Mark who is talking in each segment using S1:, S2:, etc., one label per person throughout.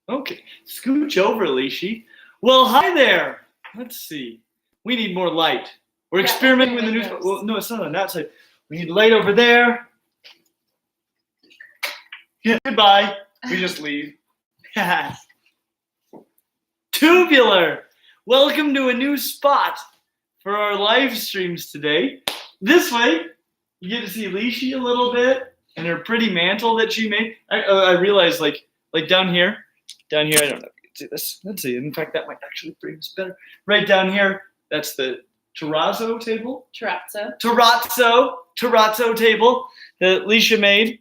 S1: Okay, scooch over, Lehi. Well, hi there. Let's see. We need more light. We're experimenting with the new. Well, no, it's not on that side. We need light over there. Yeah, goodbye. We just leave. Tubular. Welcome to a new spot for our live streams today. This way, you get to see Lehi a little bit and her pretty mantle that she made. I realized, like down here, I don't know if you can see this. Let's see. In fact, that might actually frame this better. Right down here, that's the terrazzo table. Terrazzo table that Lehi made.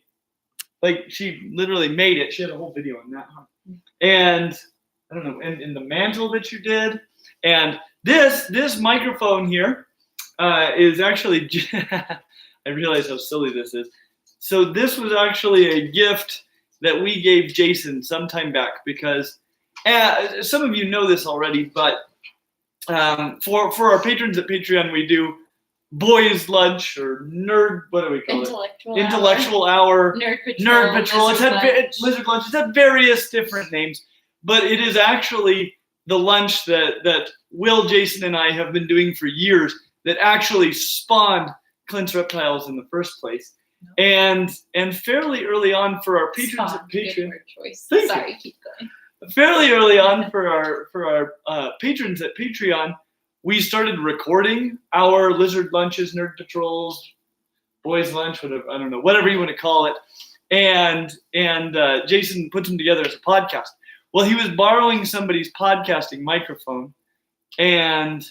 S1: Like, she literally made it. She had a whole video on that. And I don't know, and the mantle that you did. And this microphone here is actually, I realize how silly this is. So this was actually a gift that we gave Jason some time back because some of you know this already, but for our patrons at Patreon, we do boys lunch or nerd, what do we call it? Intellectual hour. Nerd patrol. Lizard lunch. It's had various different names, but it is actually the lunch that Will, Jason, and I have been doing for years that actually spawned Clint's Reptiles in the first place. And fairly early on for our patrons at Patreon. Sorry, keep going. Fairly early on for our patrons at Patreon, we started recording our lizard lunches, nerd patrols, boys lunch, whatever, I don't know, whatever you want to call it. And Jason put them together as a podcast. Well, he was borrowing somebody's podcasting microphone, and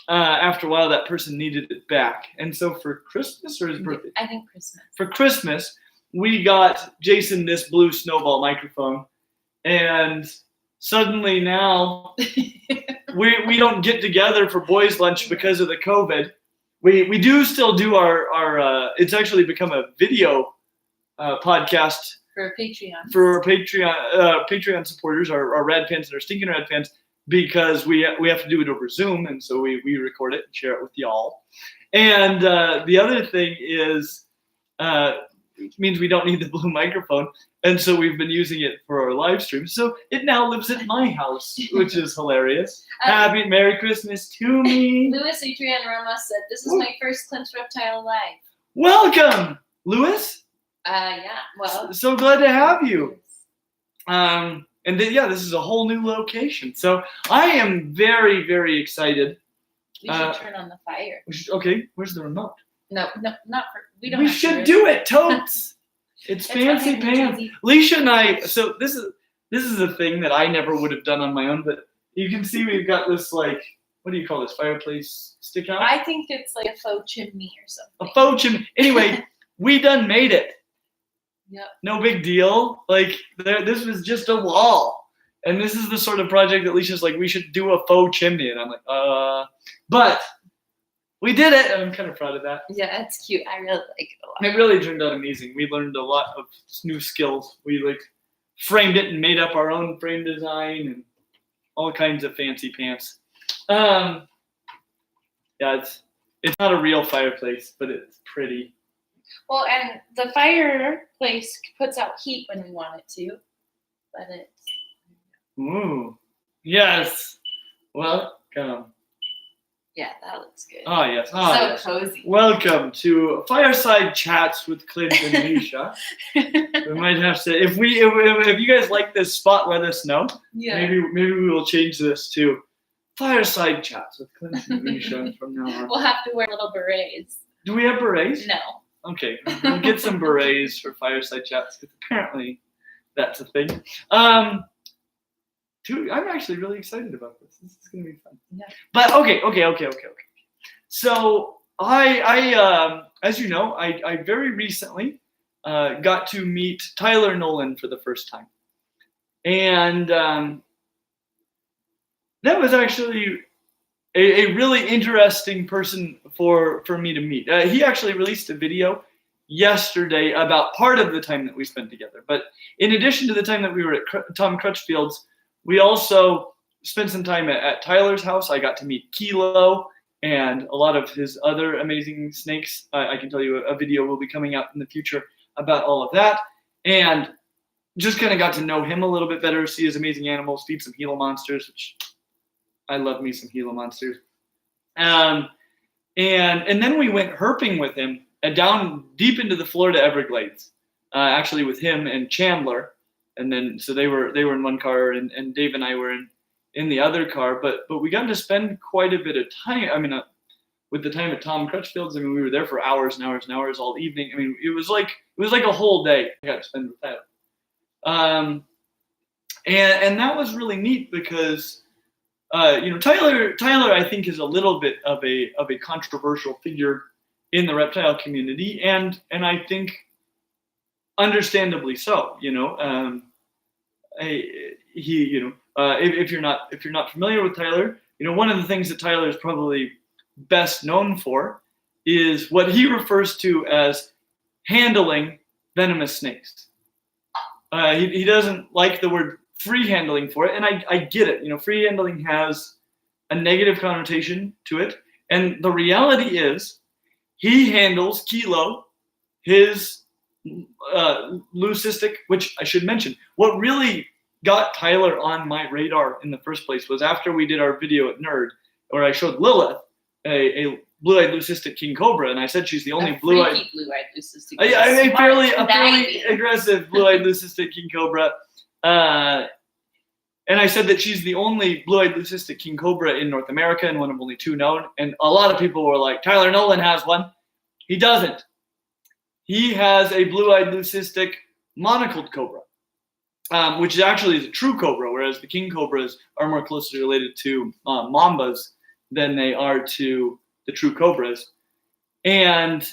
S1: after a while, that person needed it back. And so for Christmas or his birthday?
S2: I think Christmas. For
S1: Christmas, we got Jason this blue snowball microphone, and suddenly now we don't get together for boys lunch because of the COVID. We do still do our it's actually become a video podcast
S2: for Patreon.
S1: For Patreon supporters, our rad fans and our stinking rad fans, because we have to do it over Zoom, and so we record it and share it with y'all. And the other thing is, it means we don't need the blue microphone, and so we've been using it for our live stream. So it now lives at my house, which is hilarious. Happy Merry Christmas to me.
S2: Louis Adrian Ramos said, "This is my first Clint's Reptile live."
S1: Welcome, Louis.
S2: Yeah. Well,
S1: so glad to have you. And then, this is a whole new location. So I am very, very excited.
S2: We should turn on the fire.
S1: Okay, where's the remote?
S2: No, not for. We don't.
S1: We should do it, totes. It's fancy pants. Lehi and I. So this is a thing that I never would have done on my own. But you can see we've got this, like, what do you call this, fireplace stick out?
S2: I think it's like a faux chimney or something.
S1: A faux chimney. Anyway, we done made it.
S2: Yep.
S1: No big deal. Like, this was just a wall. And this is the sort of project that Alicia's like, we should do a faux chimney. And I'm like, but we did it. And I'm kind of proud of that.
S2: Yeah, it's cute. I really like it a lot.
S1: It really turned out amazing. We learned a lot of new skills. We framed it and made up our own frame design and all kinds of fancy pants. It's not a real fireplace, but it's pretty.
S2: Well, and the fireplace puts out heat when we want it to, but it's.
S1: Ooh, yes. Welcome.
S2: Yeah, that looks good.
S1: Oh yes.
S2: Cozy.
S1: Welcome to Fireside Chats with Clint and Nisha. We might have to, if you guys like this spot, let us know.
S2: Yeah.
S1: Maybe we will change this to Fireside Chats with Clint and Nisha from now on.
S2: We'll have to wear little berets.
S1: Do we have berets?
S2: No.
S1: Okay, we'll get some berets for Fireside Chats because apparently that's a thing. I'm actually really excited about this. This is gonna be fun.
S2: Yeah.
S1: But okay. So I as you know, I very recently got to meet Tyler Nolan for the first time, and that was actually a really interesting person for me to meet. He actually released a video yesterday about part of the time that we spent together. But in addition to the time that we were at Tom Crutchfield's, we also spent some time at Tyler's house. I got to meet Kilo and a lot of his other amazing snakes. I can tell you a video will be coming out in the future about all of that. And just kind of got to know him a little bit better, see his amazing animals, feed some Gila monsters, which I love me some Gila monsters. And then we went herping with him down deep into the Florida Everglades, actually with him and Chandler. And then so they were in one car, and Dave and I were in the other car. But we got to spend quite a bit of time. I mean, with the time at Tom Crutchfield's, I mean, we were there for hours and hours and hours all evening. I mean, it was like a whole day I got to spend with Tyler. And that was really neat because Tyler I think is a little bit of a controversial figure in the reptile community, and I think understandably so. If you're not familiar with Tyler, one of the things that Tyler is probably best known for is what he refers to as handling venomous snakes. He doesn't like the word free handling for it, and I get it. Free handling has a negative connotation to it, and the reality is he handles Kilo, his leucistic, which I should mention. What really got Tyler on my radar in the first place was after we did our video at Nerd, where I showed Lilith a blue-eyed leucistic king cobra, and I said she's the only blue-eyed leucistic. A fairly aggressive blue-eyed leucistic king cobra, and I said that she's the only blue-eyed leucistic king cobra in North America and one of only 2 known. And a lot of people were like, Tyler Nolan has one. He doesn't. He has a blue-eyed leucistic monocled cobra, which actually is a true cobra, whereas the king cobras are more closely related to mambas than they are to the true cobras. And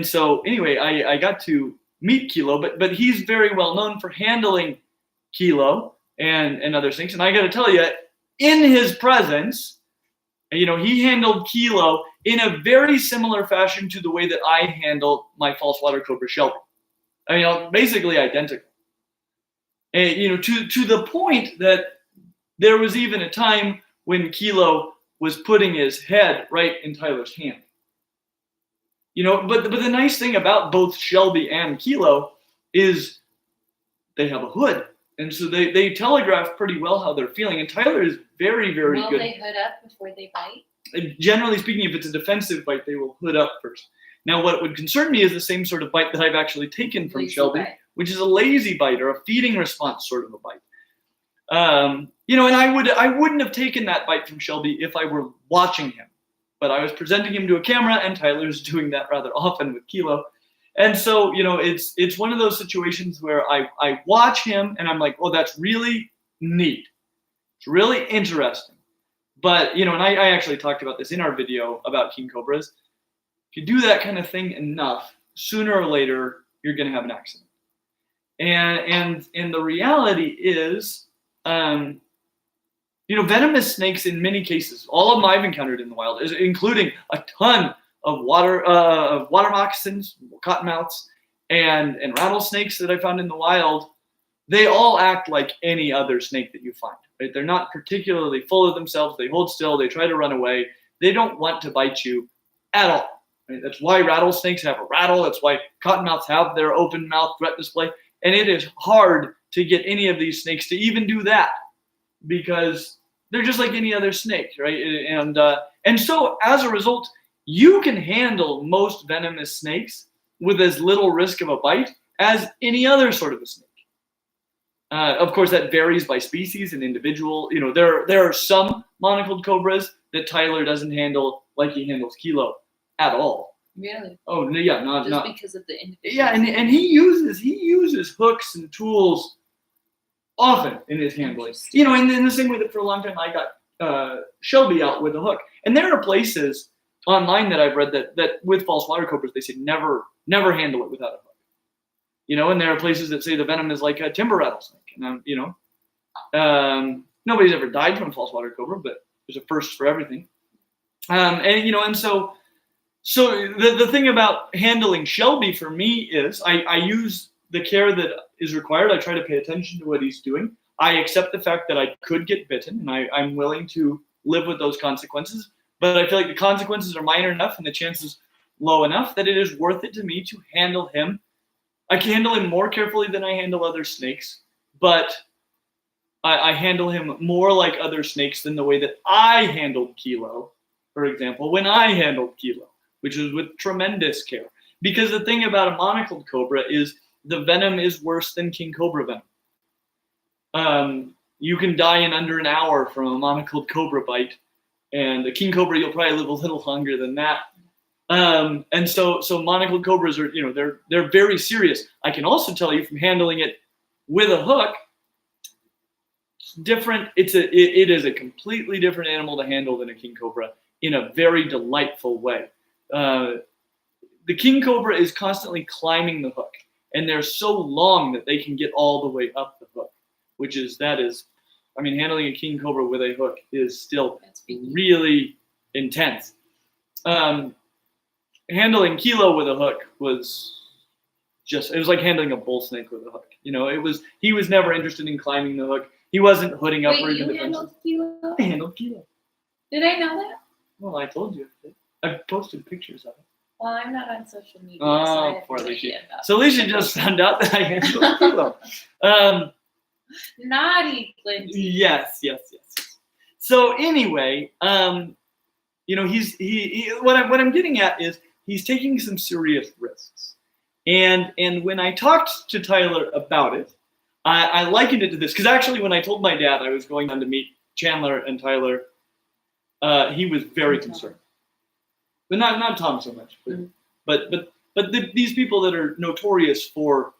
S1: so anyway, I got to meet Kilo, but he's very well known for handling Kilo and other snakes. And I got to tell you, in his presence, he handled Kilo in a very similar fashion to the way that I handled my false water cobra Shelby. Basically identical. And, to the point that there was even a time when Kilo was putting his head right in Tyler's hand. But the nice thing about both Shelby and Kilo is they have a hood. And so they telegraph pretty well how they're feeling. And Tyler is very, very good.
S2: Will they hood up before they bite?
S1: Generally speaking, if it's a defensive bite, they will hood up first. Now, what would concern me is the same sort of bite that I've actually taken from Shelby, which is a lazy bite or a feeding response sort of a bite. And I wouldn't have taken that bite from Shelby if I were watching him. But I was presenting him to a camera, and Tyler's doing that rather often with Kilo. And so, it's one of those situations where I watch him and I'm like, oh, that's really neat. It's really interesting. But, and I actually talked about this in our video about king cobras. If you do that kind of thing enough, sooner or later, you're going to have an accident. And the reality is, venomous snakes in many cases, all of them I've encountered in the wild, including a ton of water moccasins, cottonmouths, and rattlesnakes that I found in the wild, they all act like any other snake that you find. Right? They're not particularly full of themselves. They hold still. They try to run away. They don't want to bite you at all. Right? That's why rattlesnakes have a rattle. That's why cottonmouths have their open mouth threat display. And it is hard to get any of these snakes to even do that because they're just like any other snake, right? And so as a result, you can handle most venomous snakes with as little risk of a bite as any other sort of a snake. Of course, that varies by species and individual. There are some monocled cobras that Tyler doesn't handle like he handles Kilo at all.
S2: Really?
S1: Oh yeah, not
S2: because of the individual.
S1: Yeah, and he uses hooks and tools often in his handling. In the same way that for a long time I got Shelby out with a hook. And there are places online that I've read that with false water cobras they say never handle it without a hook. And there are places that say the venom is like a timber rattlesnake. And nobody's ever died from false water cobra, but there's a first for everything. And so the thing about handling Shelby for me is I use the care that is required. I try to pay attention to what he's doing. I accept the fact that I could get bitten, and I'm willing to live with those consequences. But I feel like the consequences are minor enough and the chances low enough that it is worth it to me to handle him I can handle him more carefully than I handle other snakes, but I handle him more like other snakes than the way that I handled Kilo, for example, when I handled Kilo, which was with tremendous care. Because the thing about a monocled cobra is the venom is worse than king cobra venom. You can die in under an hour from a monocled cobra bite, and a king cobra you'll probably live a little longer than that. And so monocled cobras are, they're very serious. I can also tell you from handling it with a hook, it's different. It is a completely different animal to handle than a king cobra in a very delightful way. The king cobra is constantly climbing the hook, and they're so long that they can get all the way up the hook, handling a king cobra with a hook is still really intense. Handling Kilo with a hook was it was like handling a bull snake with a hook. He was never interested in climbing the hook. He wasn't hooding up or even defensive.
S2: Handled Kilo?
S1: I handled Kilo.
S2: Did I know that?
S1: Well, I told you. I posted pictures of it.
S2: Well, I'm not on social media.
S1: Oh, poor Lehi. So Lehi just found out that I handled Kilo.
S2: Naughty, Clint.
S1: Yes. So anyway, he's what I'm getting at is he's taking some serious risks, and when I talked to Tyler about it, I likened it to this because actually when I told my dad I was going down to meet Chandler and Tyler, he was very concerned. But not Tom so much, but these people that are notorious for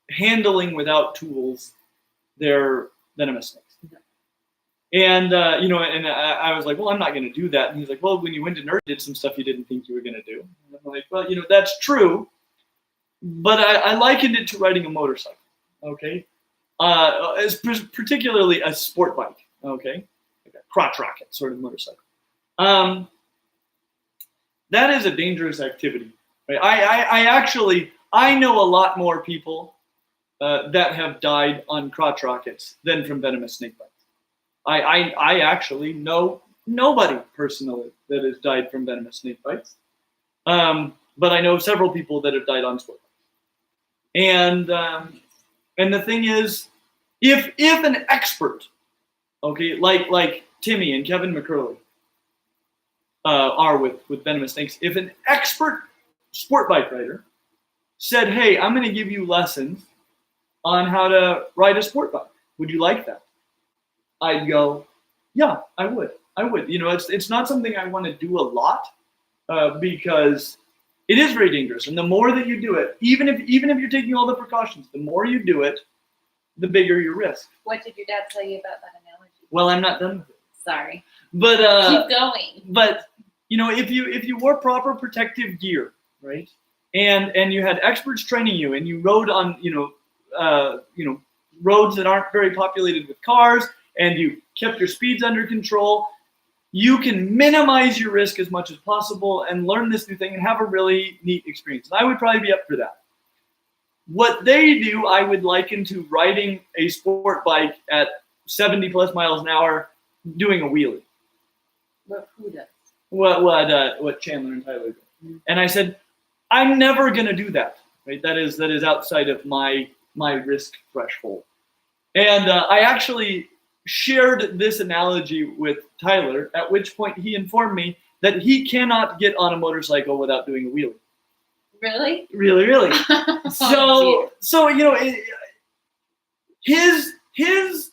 S1: handling without tools their venomous snakes. And I was like, well, I'm not going to do that. And he's like, well, when you went to Nerd, you did some stuff you didn't think you were going to do. And I'm like, well, that's true, but I likened it to riding a motorcycle. Okay, as particularly a sport bike. Okay, like a crotch rocket sort of motorcycle. That is a dangerous activity. Right? I know a lot more people that have died on crotch rockets than from venomous snake bites. I actually know nobody personally that has died from venomous snake bites, but I know several people that have died on sport bites. And the thing is, if an expert, okay, like Timmy and Kevin McCurley are with venomous snakes, if an expert sport bike rider said, hey, I'm going to give you lessons on how to ride a sport bike, would you like that? I'd go, yeah, I would. It's not something I want to do a lot because it is very dangerous. And the more that you do it, even if you're taking all the precautions, the more you do it, the bigger your risk.
S2: What did your dad tell you about that analogy?
S1: Well, I'm not done with it.
S2: Sorry.
S1: But
S2: keep going.
S1: But if you wore proper protective gear, right, and you had experts training you, and you rode on roads that aren't very populated with cars, and you kept your speeds under control, you can minimize your risk as much as possible and learn this new thing and have a really neat experience. And I would probably be up for that. What they do, I would liken to riding a sport bike at 70 plus miles an hour, doing a wheelie.
S2: But who does?
S1: What Chandler and Tyler do. Mm-hmm. And I said, I'm never going to do that. Right? That is outside of my risk threshold. And I actually shared this analogy with Tyler, at which point he informed me that he cannot get on a motorcycle without doing a wheelie.
S2: Really?
S1: Really. His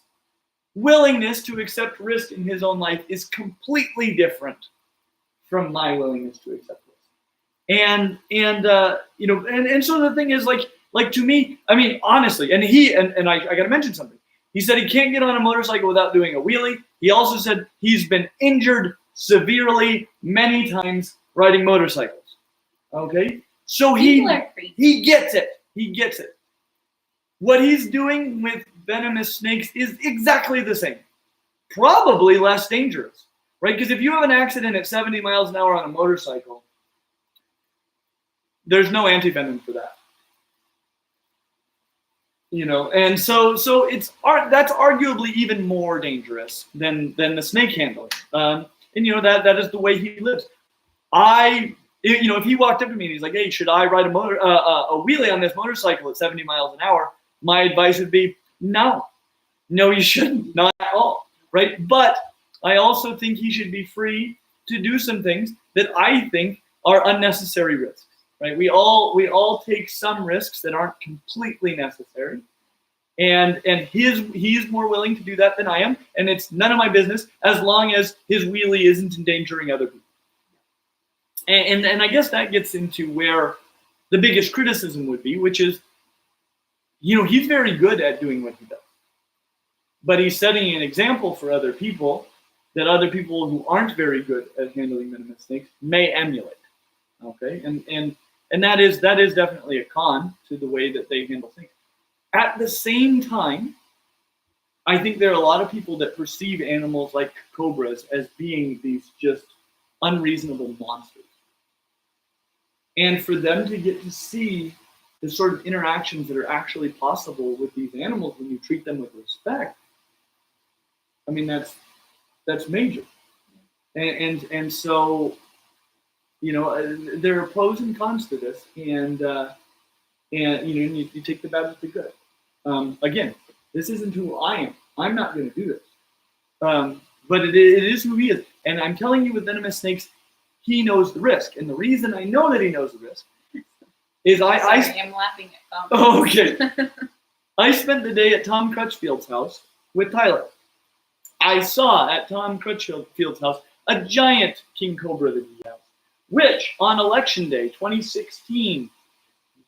S1: willingness to accept risk in his own life is completely different from my willingness to accept risk. And so the thing is, like to me, I mean, honestly, and I got to mention something. He said he can't get on a motorcycle without doing a wheelie. He also said he's been injured severely many times riding motorcycles. Okay? So he gets it. He gets it. What he's doing with venomous snakes is exactly the same. Probably less dangerous. Right? Because if you have an accident at 70 miles an hour on a motorcycle, there's no anti-venom for that. And so that's arguably even more dangerous than the snake handling. And that is the way he lives. I if he walked up to me and he's like, "Hey, should I ride a wheelie on this motorcycle at 70 miles an hour?" My advice would be, no, you shouldn't, not at all, right? But I also think he should be free to do some things that I think are unnecessary risks, right? We all take some risks that aren't completely necessary. And he's more willing to do that than I am, and it's none of my business as long as his wheelie isn't endangering other people. And I guess that gets into where the biggest criticism would be, which is, he's very good at doing what he does, but he's setting an example for other people that other people who aren't very good at handling venomous snakes may emulate. Okay, and that is definitely a con to the way that they handle snakes. At the same time, I think there are a lot of people that perceive animals like cobras as being these just unreasonable monsters. And for them to get to see the sort of interactions that are actually possible with these animals when you treat them with respect, I mean, that's major. And so, there are pros and cons to this, and you take the bad with the good. Again, this isn't who I am. I'm not going to do this. But it is who he is. And I'm telling you, with venomous snakes, he knows the risk. And the reason I know that he knows the risk is
S2: I'm laughing at Tom.
S1: Oh, okay. I spent the day at Tom Crutchfield's house with Tyler. I saw at Tom Crutchfield's house a giant king cobra that he has, which on election day 2016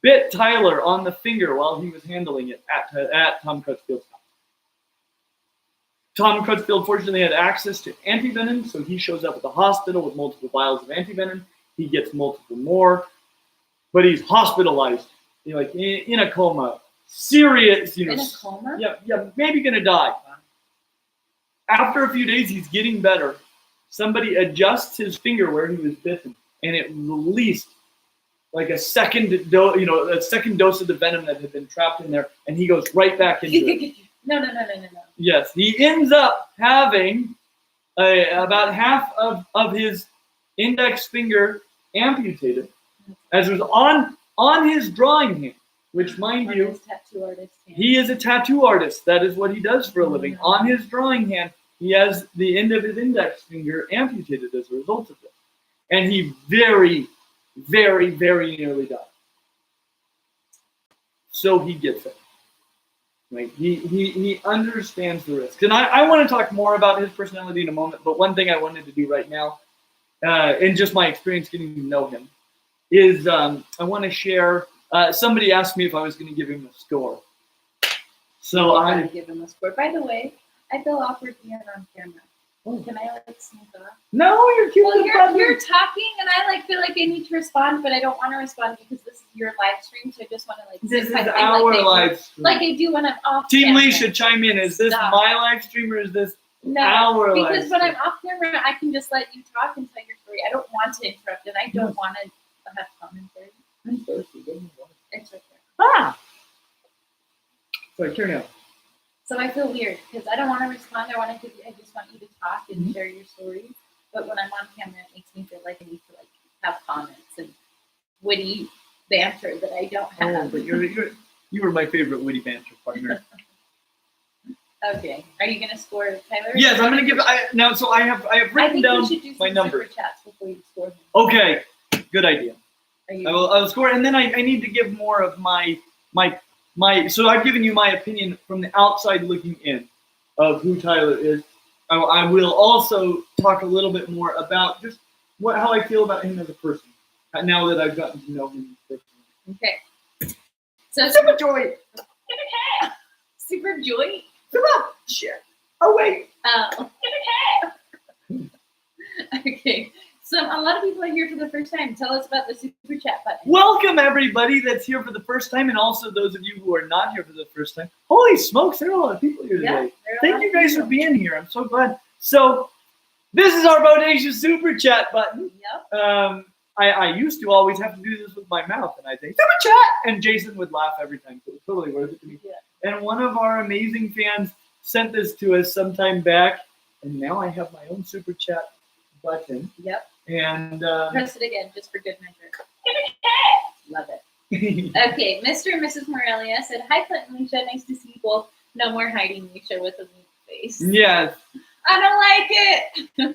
S1: bit Tyler on the finger while he was handling it at Tom Crutchfield's house. Tom Crutchfield fortunately had access to antivenom, so he shows up at the hospital with multiple vials of antivenom. He gets multiple more, but he's hospitalized, in a coma, serious,
S2: In a coma?
S1: Yeah, maybe gonna die. After a few days, he's getting better. Somebody adjusts his finger where he was bitten, and it released like a second dose of the venom that had been trapped in there, and he goes right back into it.
S2: No.
S1: Yes, he ends up having about half of his index finger amputated, as was on his drawing hand, which, mind you,
S2: tattoo artist hand.
S1: He is a tattoo artist. That is what he does for a living.
S2: Mm-hmm.
S1: On his drawing hand, he has the end of his index finger amputated as a result of this. And he very, very, very nearly died. So he gets it. Right? He understands the risks. And I want to talk more about his personality in a moment, but one thing I wanted to do right now, in just my experience getting to know him, is I want to share, somebody asked me if I was going to give him a score. So I
S2: give him a score. By the way, I feel awkward being on camera. Can I sneak off?
S1: No, you're cute.
S2: Well, you're talking, and I feel like I need to respond, but I don't want to respond because this is your live stream. So I just want to
S1: This is our live stream.
S2: Like I do when I'm off.
S1: Team
S2: camera.
S1: Lee should chime in. Is this my live stream or is this our live stream?
S2: Because when I'm off camera, I can just let you talk and tell your story. I don't want to interrupt, and I don't want to have commentary.
S1: I'm thirsty.
S2: It's right there.
S1: Ah. Sorry, carry on.
S2: So I feel weird because I don't want to respond. I just want you to talk and share your story. But when I'm on camera, it makes me feel like I need to have comments and witty banter that I don't have.
S1: Oh, but you were my favorite witty banter partner.
S2: Okay, are you gonna score Tyler?
S1: Yes, I'm gonna give. So I have written down my numbers.
S2: Super chats before you score him.
S1: Okay, good idea.
S2: I
S1: will score, and then I need to give more of my. So I've given you my opinion from the outside looking in of who Tyler is. I will also talk a little bit more about just how I feel about him as a person now that I've gotten to know him personally.
S2: Okay. So
S1: Super Joy.
S2: Super Joy.
S1: Come on, shit. Oh wait.
S2: Okay. So a lot of people are here for the first time. Tell us about the super chat button.
S1: Welcome everybody that's here for the first time, and also those of you who are not here for the first time. Holy smokes, there are a lot of people here today. Thank you guys for being here. I'm so glad. So this is our Bodacious super chat button.
S2: Yep.
S1: I used to always have to do this with my mouth, and I'd say super chat, and Jason would laugh every time. So it was totally worth it to me.
S2: Yeah.
S1: And one of our amazing fans sent this to us sometime back, and now I have my own super chat button.
S2: Yep.
S1: And
S2: Press it again, just for good measure. Love it. Okay, Mr. and Mrs. Morelia said, "Hi, Clint and Leisha. Nice to see you both. No more hiding Leisha with a weak face."
S1: yes.
S2: I don't like it.
S1: I'm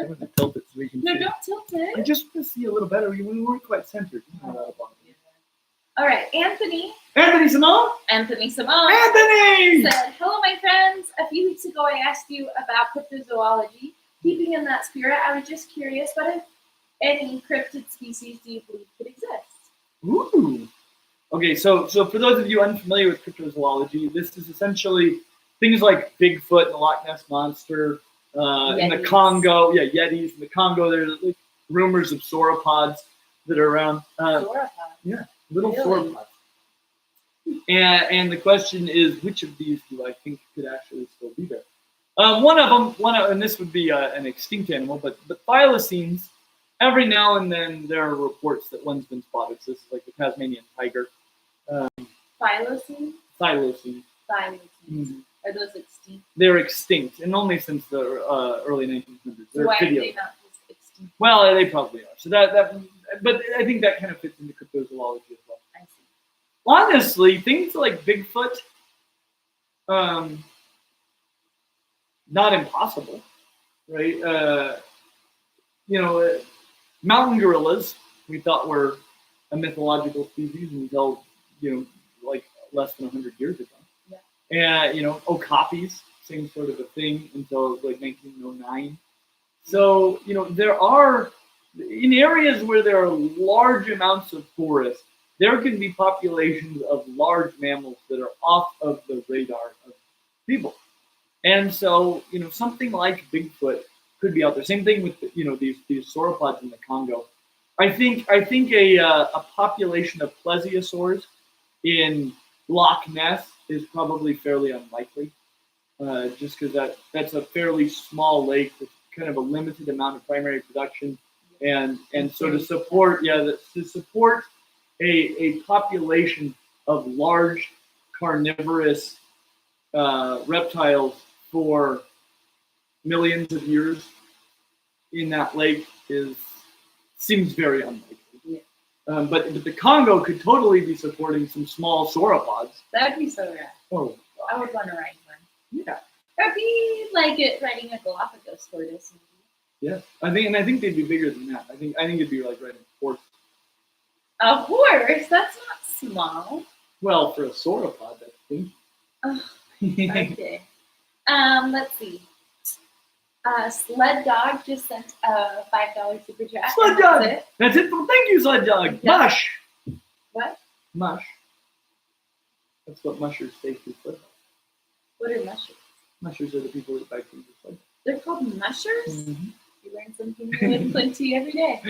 S1: gonna tilt it so we can
S2: No,
S1: see.
S2: don't tilt
S1: I
S2: it.
S1: just want to see a little better. We weren't quite centered.
S2: All right, Anthony
S1: Anthony Simone.
S2: Simone said, "Hello, my friends. A few weeks ago, I asked you about cryptozoology. Keeping in that spirit, I was just curious, what if any cryptid species do you believe could exist?"
S1: Ooh. Okay, so for those of you unfamiliar with cryptozoology, this is essentially things like Bigfoot and the Loch Ness Monster, in the
S2: Yetis.
S1: Congo. Yeah, Yetis in the Congo. There's like rumors of sauropods that are around.
S2: Sauropods.
S1: Yeah, little
S2: Really?
S1: sauropods. And the question is, which of these do I think could actually still be there? One of them, and this would be an extinct animal, but thylacines. Every now and then there are reports that one's been spotted. So this is like the Tasmanian tiger.
S2: Thylacines?
S1: Thylacines.
S2: Thylacines.
S1: Mhm.
S2: Are those extinct?
S1: They're extinct, and only since the early 1900s.
S2: So
S1: There are
S2: why are
S1: videos.
S2: they not just extinct?
S1: Well, they probably are. So but I think that kind of fits into cryptozoology as well.
S2: I see.
S1: Honestly, things like Bigfoot, not impossible, right? Mountain gorillas we thought were a mythological species until like less than 100 years ago.
S2: Yeah.
S1: And okapis, same sort of a thing until like 1909. So there are in areas where there are large amounts of forest, there can be populations of large mammals that are off of the radar of people. And so, something like Bigfoot could be out there. Same thing with these sauropods in the Congo. I think a population of plesiosaurs in Loch Ness is probably fairly unlikely, just because that's a fairly small lake with kind of a limited amount of primary production, and so to support a population of large carnivorous reptiles for millions of years in that lake seems very unlikely.
S2: Yeah.
S1: But the Congo could totally be supporting some small sauropods.
S2: That'd be so rad.
S1: Oh,
S2: I would want to ride one.
S1: yeah.
S2: That'd be like riding a Galapagos tortoise.
S1: Yeah, I think they'd be bigger than that. I think it'd be like riding a horse.
S2: A horse? That's not small.
S1: Well, for a sauropod, that's big.
S2: Oh, okay. Let's see. Sled Dog just sent a $5 super chat.
S1: Sled Dog! That's it. Well, thank you, Sled Dog.
S2: Yeah.
S1: Mush!
S2: What?
S1: Mush. That's what mushers say to sled dogs.
S2: What are mushers?
S1: Mushers are the people that buy food with sled dogs.
S2: They're called mushers?
S1: Mm-hmm.
S2: You learn something new with Quinty every day.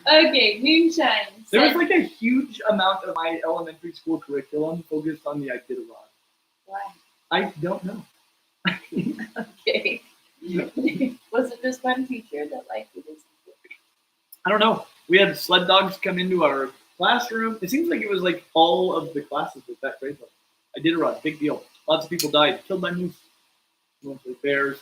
S2: Okay, Moonshine.
S1: There was like a huge amount of my elementary school curriculum focused on the Iditarod.
S2: Why?
S1: I don't know.
S2: Okay. Was it just one teacher that liked it?
S1: I don't know. We had sled dogs come into our classroom. It seems like it was like all of the classes with that grade level. Iditarod, big deal. Lots of people died, killed by moose. Mostly bears,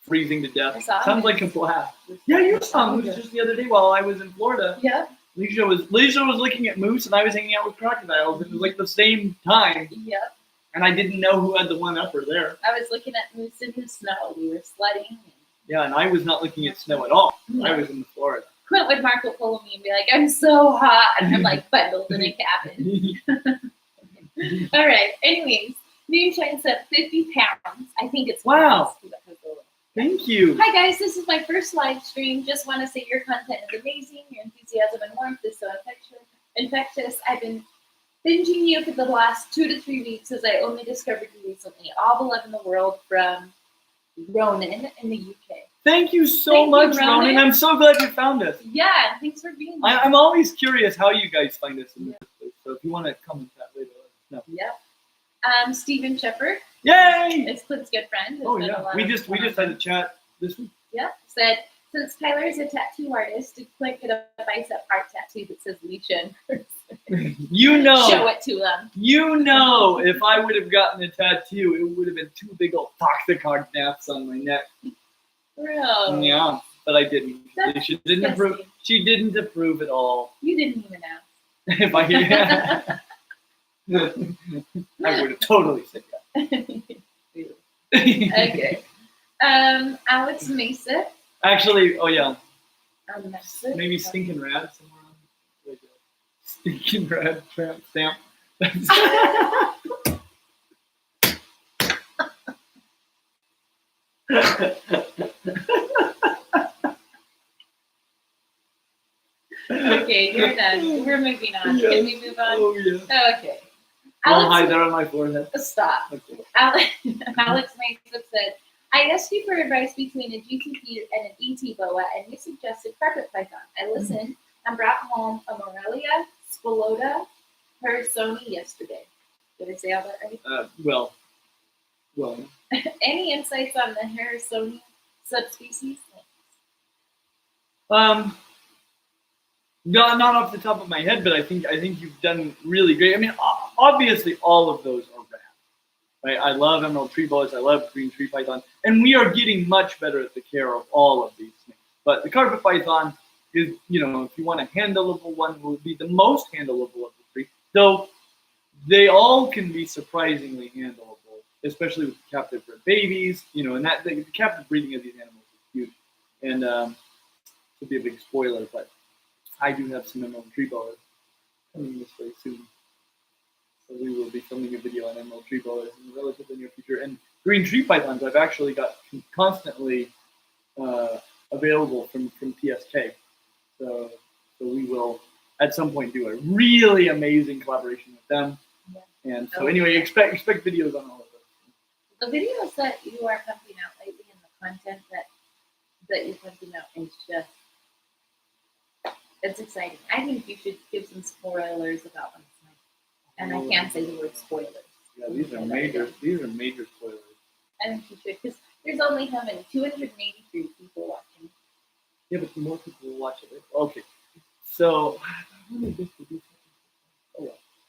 S1: freezing to death. Sounds like a blast. Yeah, you saw moose just the other day while I was in Florida.
S2: Yeah.
S1: Leisha was looking at moose, and I was hanging out with crocodiles. It was like the same time.
S2: Yep.
S1: And I didn't know who had the one upper there.
S2: I was looking at moose in the snow. We were sledding.
S1: Yeah, and I was not looking at snow at all.
S2: Yeah.
S1: I was in Florida.
S2: Clint would Marco Polo me and be like, "I'm so hot," and I'm like bundled in a cabin. All right. Anyways, Moonshine said 50 pounds. I think it's
S1: Wow.
S2: pounds.
S1: Thank you.
S2: Hi guys, this is my first live stream. Just want to say your content is amazing. Your enthusiasm and warmth is so infectious. I've been binging you for the last 2 to 3 weeks as I only discovered you recently. All the love in the world from Ronan in the UK.
S1: Thank you so much, Ronan. I'm so glad you found us.
S2: Yeah, thanks for being here.
S1: I'm always curious how you guys find us in this place. So if you want to comment that later, let us know.
S2: Yep. Stephen Shepard.
S1: Yay!
S2: It's Clint's good friend.
S1: Oh yeah, we just had a chat this week.
S2: Yep. Said, since Tyler is a tattoo artist, did Clint get a bicep heart tattoo that says Leisha in person?
S1: You know.
S2: Show it to them.
S1: You know, if I would have gotten a tattoo, it would have been 2 big old toxicog naps on my neck.
S2: Bro.
S1: Yeah. but I didn't.
S2: That's
S1: She didn't approve.
S2: disgusting.
S1: She didn't approve at all.
S2: You didn't even ask.
S1: If I I would have totally said
S2: Okay.
S1: that.
S2: Alex Mesa.
S1: Actually, oh yeah,
S2: Mesa.
S1: maybe stinking rad somewhere on like a stinking rad tramp stamp.
S2: Okay, you're done. We're moving on.
S1: Yes.
S2: Can we move on?
S1: Oh yeah.
S2: Okay.
S1: I'll hide that on my forehead.
S2: Stop.
S1: Okay.
S2: Alex Mason said, I asked you for advice between a GTP and an ET boa, and you suggested carpet python. I listened and brought home a Morelia spilota harrisoni yesterday. Did I say all that right?
S1: Well.
S2: Any insights on the harrisoni subspecies?
S1: Not off the top of my head, but I think you've done really great. I mean, obviously, all of those are rad. Right? I love emerald tree boas. I love green tree python, and we are getting much better at the care of all of these things. But the carpet python is, if you want a handleable one, will be the most handleable of the three. Though they all can be surprisingly handleable, especially with captive bred babies. And that the captive breeding of these animals is huge. And to be a big spoiler, but I do have some emerald tree boas coming this way soon. So we will be filming a video on emerald tree boas in the relatively near future. And green tree pythons I've actually got constantly available from PSK. So we will at some point do a really amazing collaboration with them. Yeah. And so anyway, expect videos on all of those.
S2: The videos that you are pumping out lately and the content that you're pumping out is just, it's exciting. I think you should give some spoilers about what's next. And I can't say the word spoilers.
S1: Yeah, these are major spoilers.
S2: I think you should, because there's only how many? 283 people watching.
S1: Yeah, but more people will watch it. Okay. So,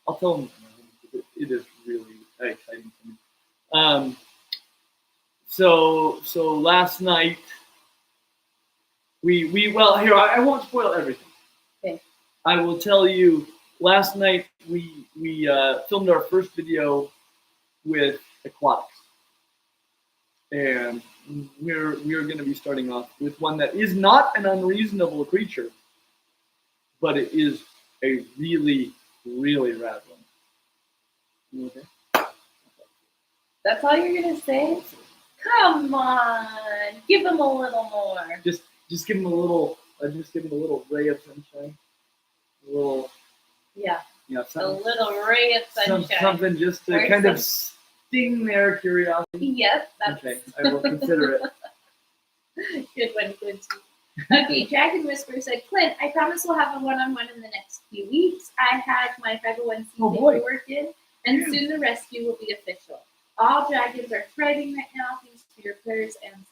S1: I'll tell them. It is really exciting for me. So last night, well, here, I won't spoil everything.
S2: Okay.
S1: I will tell you, last night we filmed our first video with Aquatics. And we're going to be starting off with one that is not an unreasonable creature, but it is a really, really rad one. Okay.
S2: That's all you're going to say? Come on. Give them a little more.
S1: Just give them a little ray of sunshine. A little,
S2: yeah.
S1: Something,
S2: a little ray of sunshine.
S1: Something just to kind of sting their curiosity.
S2: Yep. That's...
S1: Okay, I will consider it.
S2: Good one, Quincy. Okay, Dragon Whisperer said, Clint, I promise we'll have a one-on-one in the next few weeks. I had my 501c paperwork in, and soon the rescue will be official. All dragons are thriving right now, thanks to your prayers and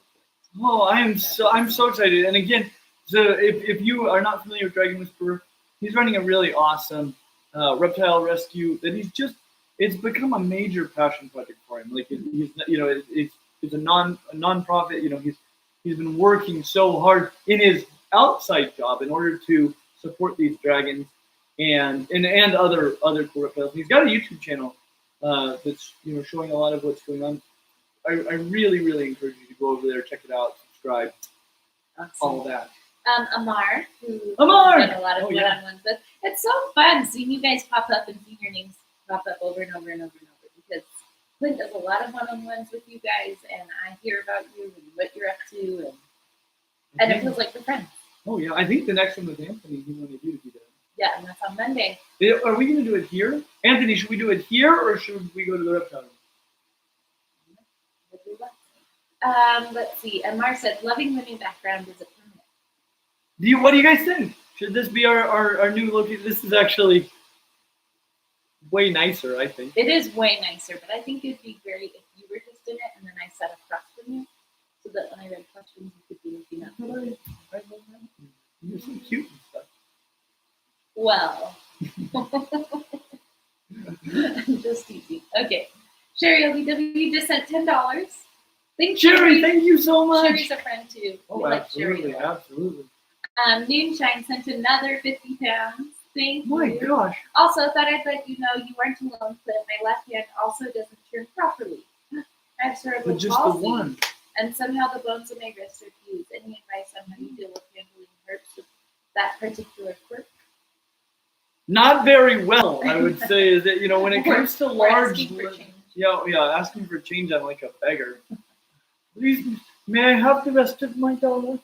S2: support.
S1: Oh, I'm so excited. And again, so if you are not familiar with Dragon Whisperer, he's running a really awesome reptile rescue that it's become a major passion project for him. Like it's a non-profit. He's been working so hard in his outside job in order to support these dragons and other cool reptiles. He's got a YouTube channel that's showing a lot of what's going on. I really, really encourage you to go over there, check it out, subscribe, all of that.
S2: Amar, who
S1: done
S2: a lot of one-on-ones with. It's so fun seeing you guys pop up and seeing your names pop up over and over and over and over, because Clint does a lot of one-on-ones with you guys, and I hear about you and what you're up to, and it feels like we're friends.
S1: Oh yeah, I think the next one with Anthony, he wanted you to be there.
S2: Yeah, and that's on Monday.
S1: Are we going to do it here? Anthony, should we do it here or should we go to the reptile?
S2: Let's see. Amar said, loving the new background is a permanent.
S1: What do you guys think? Should this be our new location? This is actually way nicer, I think.
S2: It is way nicer, but I think it'd be great if you were just in it and then I sat across from you, so that when I read questions, you could be looking up.
S1: You're so cute and stuff.
S2: Well, just easy. Okay. Sherry LBW just sent $10. Thanks,
S1: Sherry, thank you so much.
S2: Sherry's a friend too.
S1: Oh,
S2: We like
S1: absolutely,
S2: Sherry a lot.
S1: absolutely.
S2: Moonshine sent another 50 pounds. Thank
S1: My
S2: you.
S1: gosh.
S2: Also, thought I'd let you know you aren't alone, Clint. My left hand also doesn't turn properly. I have cerebral
S1: But just the
S2: palsy,
S1: one.
S2: and somehow the bones of my wrist are fused. Any advice on how you deal with handling herbs with that particular quirk?
S1: Not very well, I would say. Is that, you know, when it comes to
S2: Or
S1: large,
S2: asking for change.
S1: yeah, asking for change, I'm like a beggar. Please, may I have the rest of my dollar?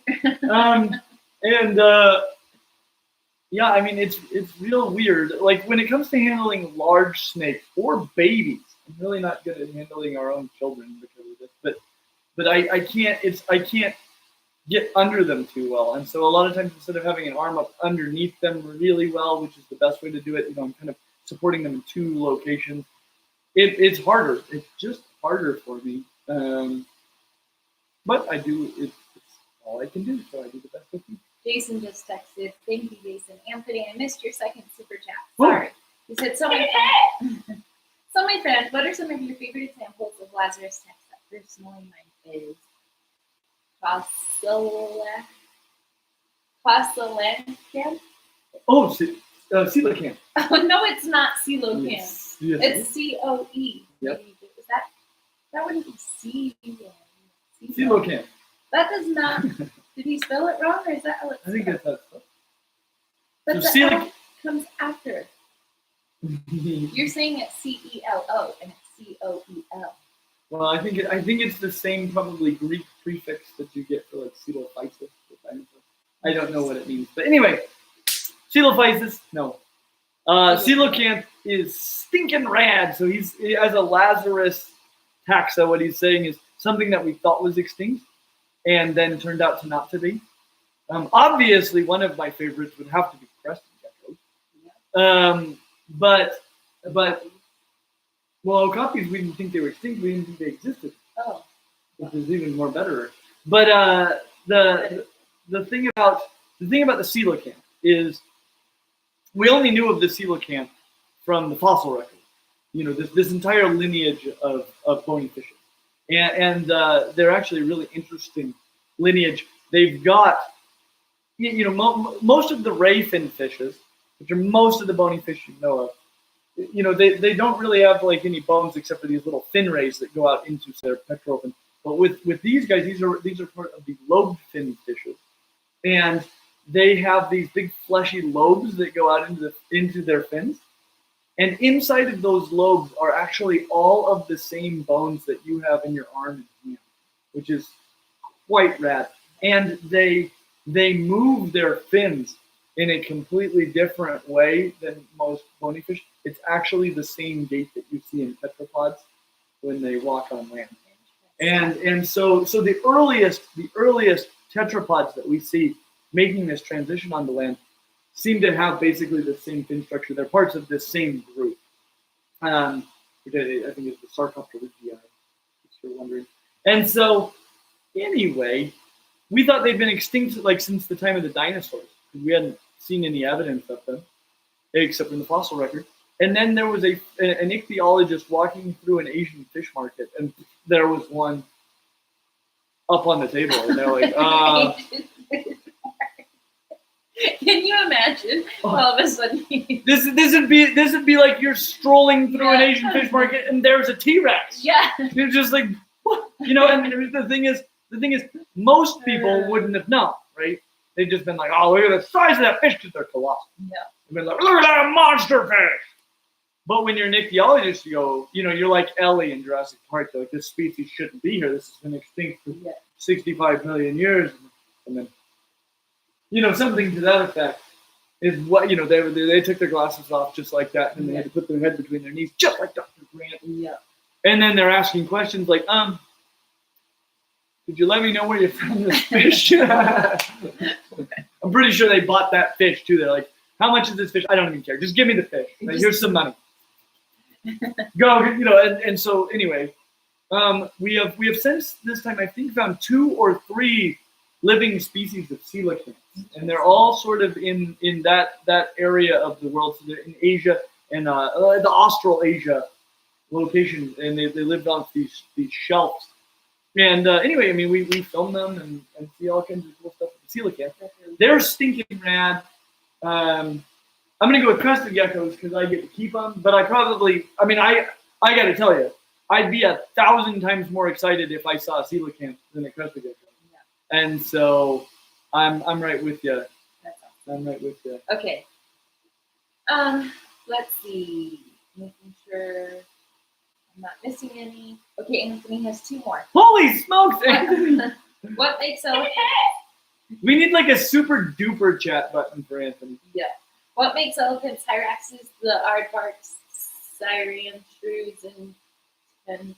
S1: Yeah, I mean, it's real weird. Like when it comes to handling large snakes or babies, I'm really not good at handling our own children because of this. But I can't get under them too well, and so a lot of times instead of having an arm up underneath them really well, which is the best way to do it, you know, I'm kind of supporting them in two locations. It's harder. It's just harder for me. But I do. It's all I can do, so I do the best I can.
S2: Jason just texted. Thank you, Jason. Anthony, I missed your second super chat.
S1: Oh.
S2: Sorry. He said, so my friend, what are some of your favorite examples of Lazarus text that personally mine is Fossilancan?
S1: Oh, coelacanth.
S2: Oh, no, it's not coelacanth.
S1: Yes.
S2: It's C-O-E.
S1: Yep.
S2: Is that wouldn't be C?
S1: Coelacanth.
S2: That does not. Did he spell it wrong, or is that how it's
S1: I think
S2: spelled?
S1: that's how
S2: But
S1: so
S2: the L comes after.
S1: it's.
S2: You're saying it's C-E-L-O, and it's C-O-E-L.
S1: Well, I think it's the same probably Greek prefix that you get for like coelophysis. I don't know what it means, but anyway, coelophysis. No, coelacanth is stinking rad. So he has a Lazarus taxa. What he's saying is something that we thought was extinct, and then turned out to not to be. Obviously, one of my favorites would have to be crested geckos. But well, copies we didn't think they were extinct. We didn't think they existed.
S2: Oh,
S1: Which is even more better. But the thing about the coelacanth is we only knew of the coelacanth from the fossil record. You know, this entire lineage of bony fishes, and they're actually a really interesting lineage. They've got, you know, most of the ray fin fishes, which are most of the bony fish you know of. You know, they don't really have like any bones except for these little fin rays that go out into their pectoral fin. But with these guys, these are part of the lobed fin fishes, and they have these big fleshy lobes that go out into their fins, and inside of those lobes are actually all of the same bones that you have in your arm and hand, which is quite rad. And they move their fins in a completely different way than most bony fish. It's actually the same gait that you see in tetrapods when they walk on land. And so the earliest tetrapods that we see making this transition onto land seem to have basically the same fin structure. They're parts of this same group. Which I think is the Sarcopterygia, if you're wondering. And so anyway, we thought they'd been extinct like since the time of the dinosaurs. We hadn't seen any evidence of them, except in the fossil record. And then there was an ichthyologist walking through an Asian fish market, and there was one up on the table, and they're like,
S2: Can you imagine all of a sudden?
S1: this would be like you're strolling through an Asian fish market, and there's a T-Rex.
S2: Yeah.
S1: You're just like, what? You know, and the thing is, most people wouldn't have known, right? They've just been like, oh, look at the size of that fish, because they're colossal.
S2: Yeah.
S1: They've been like, look at that monster fish. But when you're an ichthyologist, you go, you know, you're like Ellie in Jurassic Park. You're like, this species shouldn't be here. This has been extinct for 65 million years. And then, you know, something to that effect is what, you know, they took their glasses off just like that, and they had to put their head between their knees, just like Dr. Grant.
S2: Yeah.
S1: And then they're asking questions like, could you let me know where you found this fish? I'm pretty sure they bought that fish too. They're like, how much is this fish? I don't even care. Just give me the fish. Like, here's some money. Go, you know. And so anyway, we have since this time I think found 2 or 3 living species of coelacanths, and they're all sort of in that area of the world. So they're in Asia and the Australasia location, and they lived on these shelves. And anyway, I mean, we film them and see all kinds of cool stuff with the coelacanth. They're stinking rad. I'm gonna go with crested geckos because I get to keep them. But I got to tell you, I'd be 1,000 times more excited if I saw a coelacanth than a crested gecko. Yeah. And so I'm right with you.
S2: That's awesome.
S1: I'm right with you.
S2: Okay. Let's see. Making sure I'm not missing any. Okay, Anthony has 2 more.
S1: Holy smokes, Anthony!
S2: What makes elephants?
S1: We need like a super duper chat button for Anthony.
S2: Yeah. What makes elephants Hyraxes, the aardvarks, Syrian shrews, and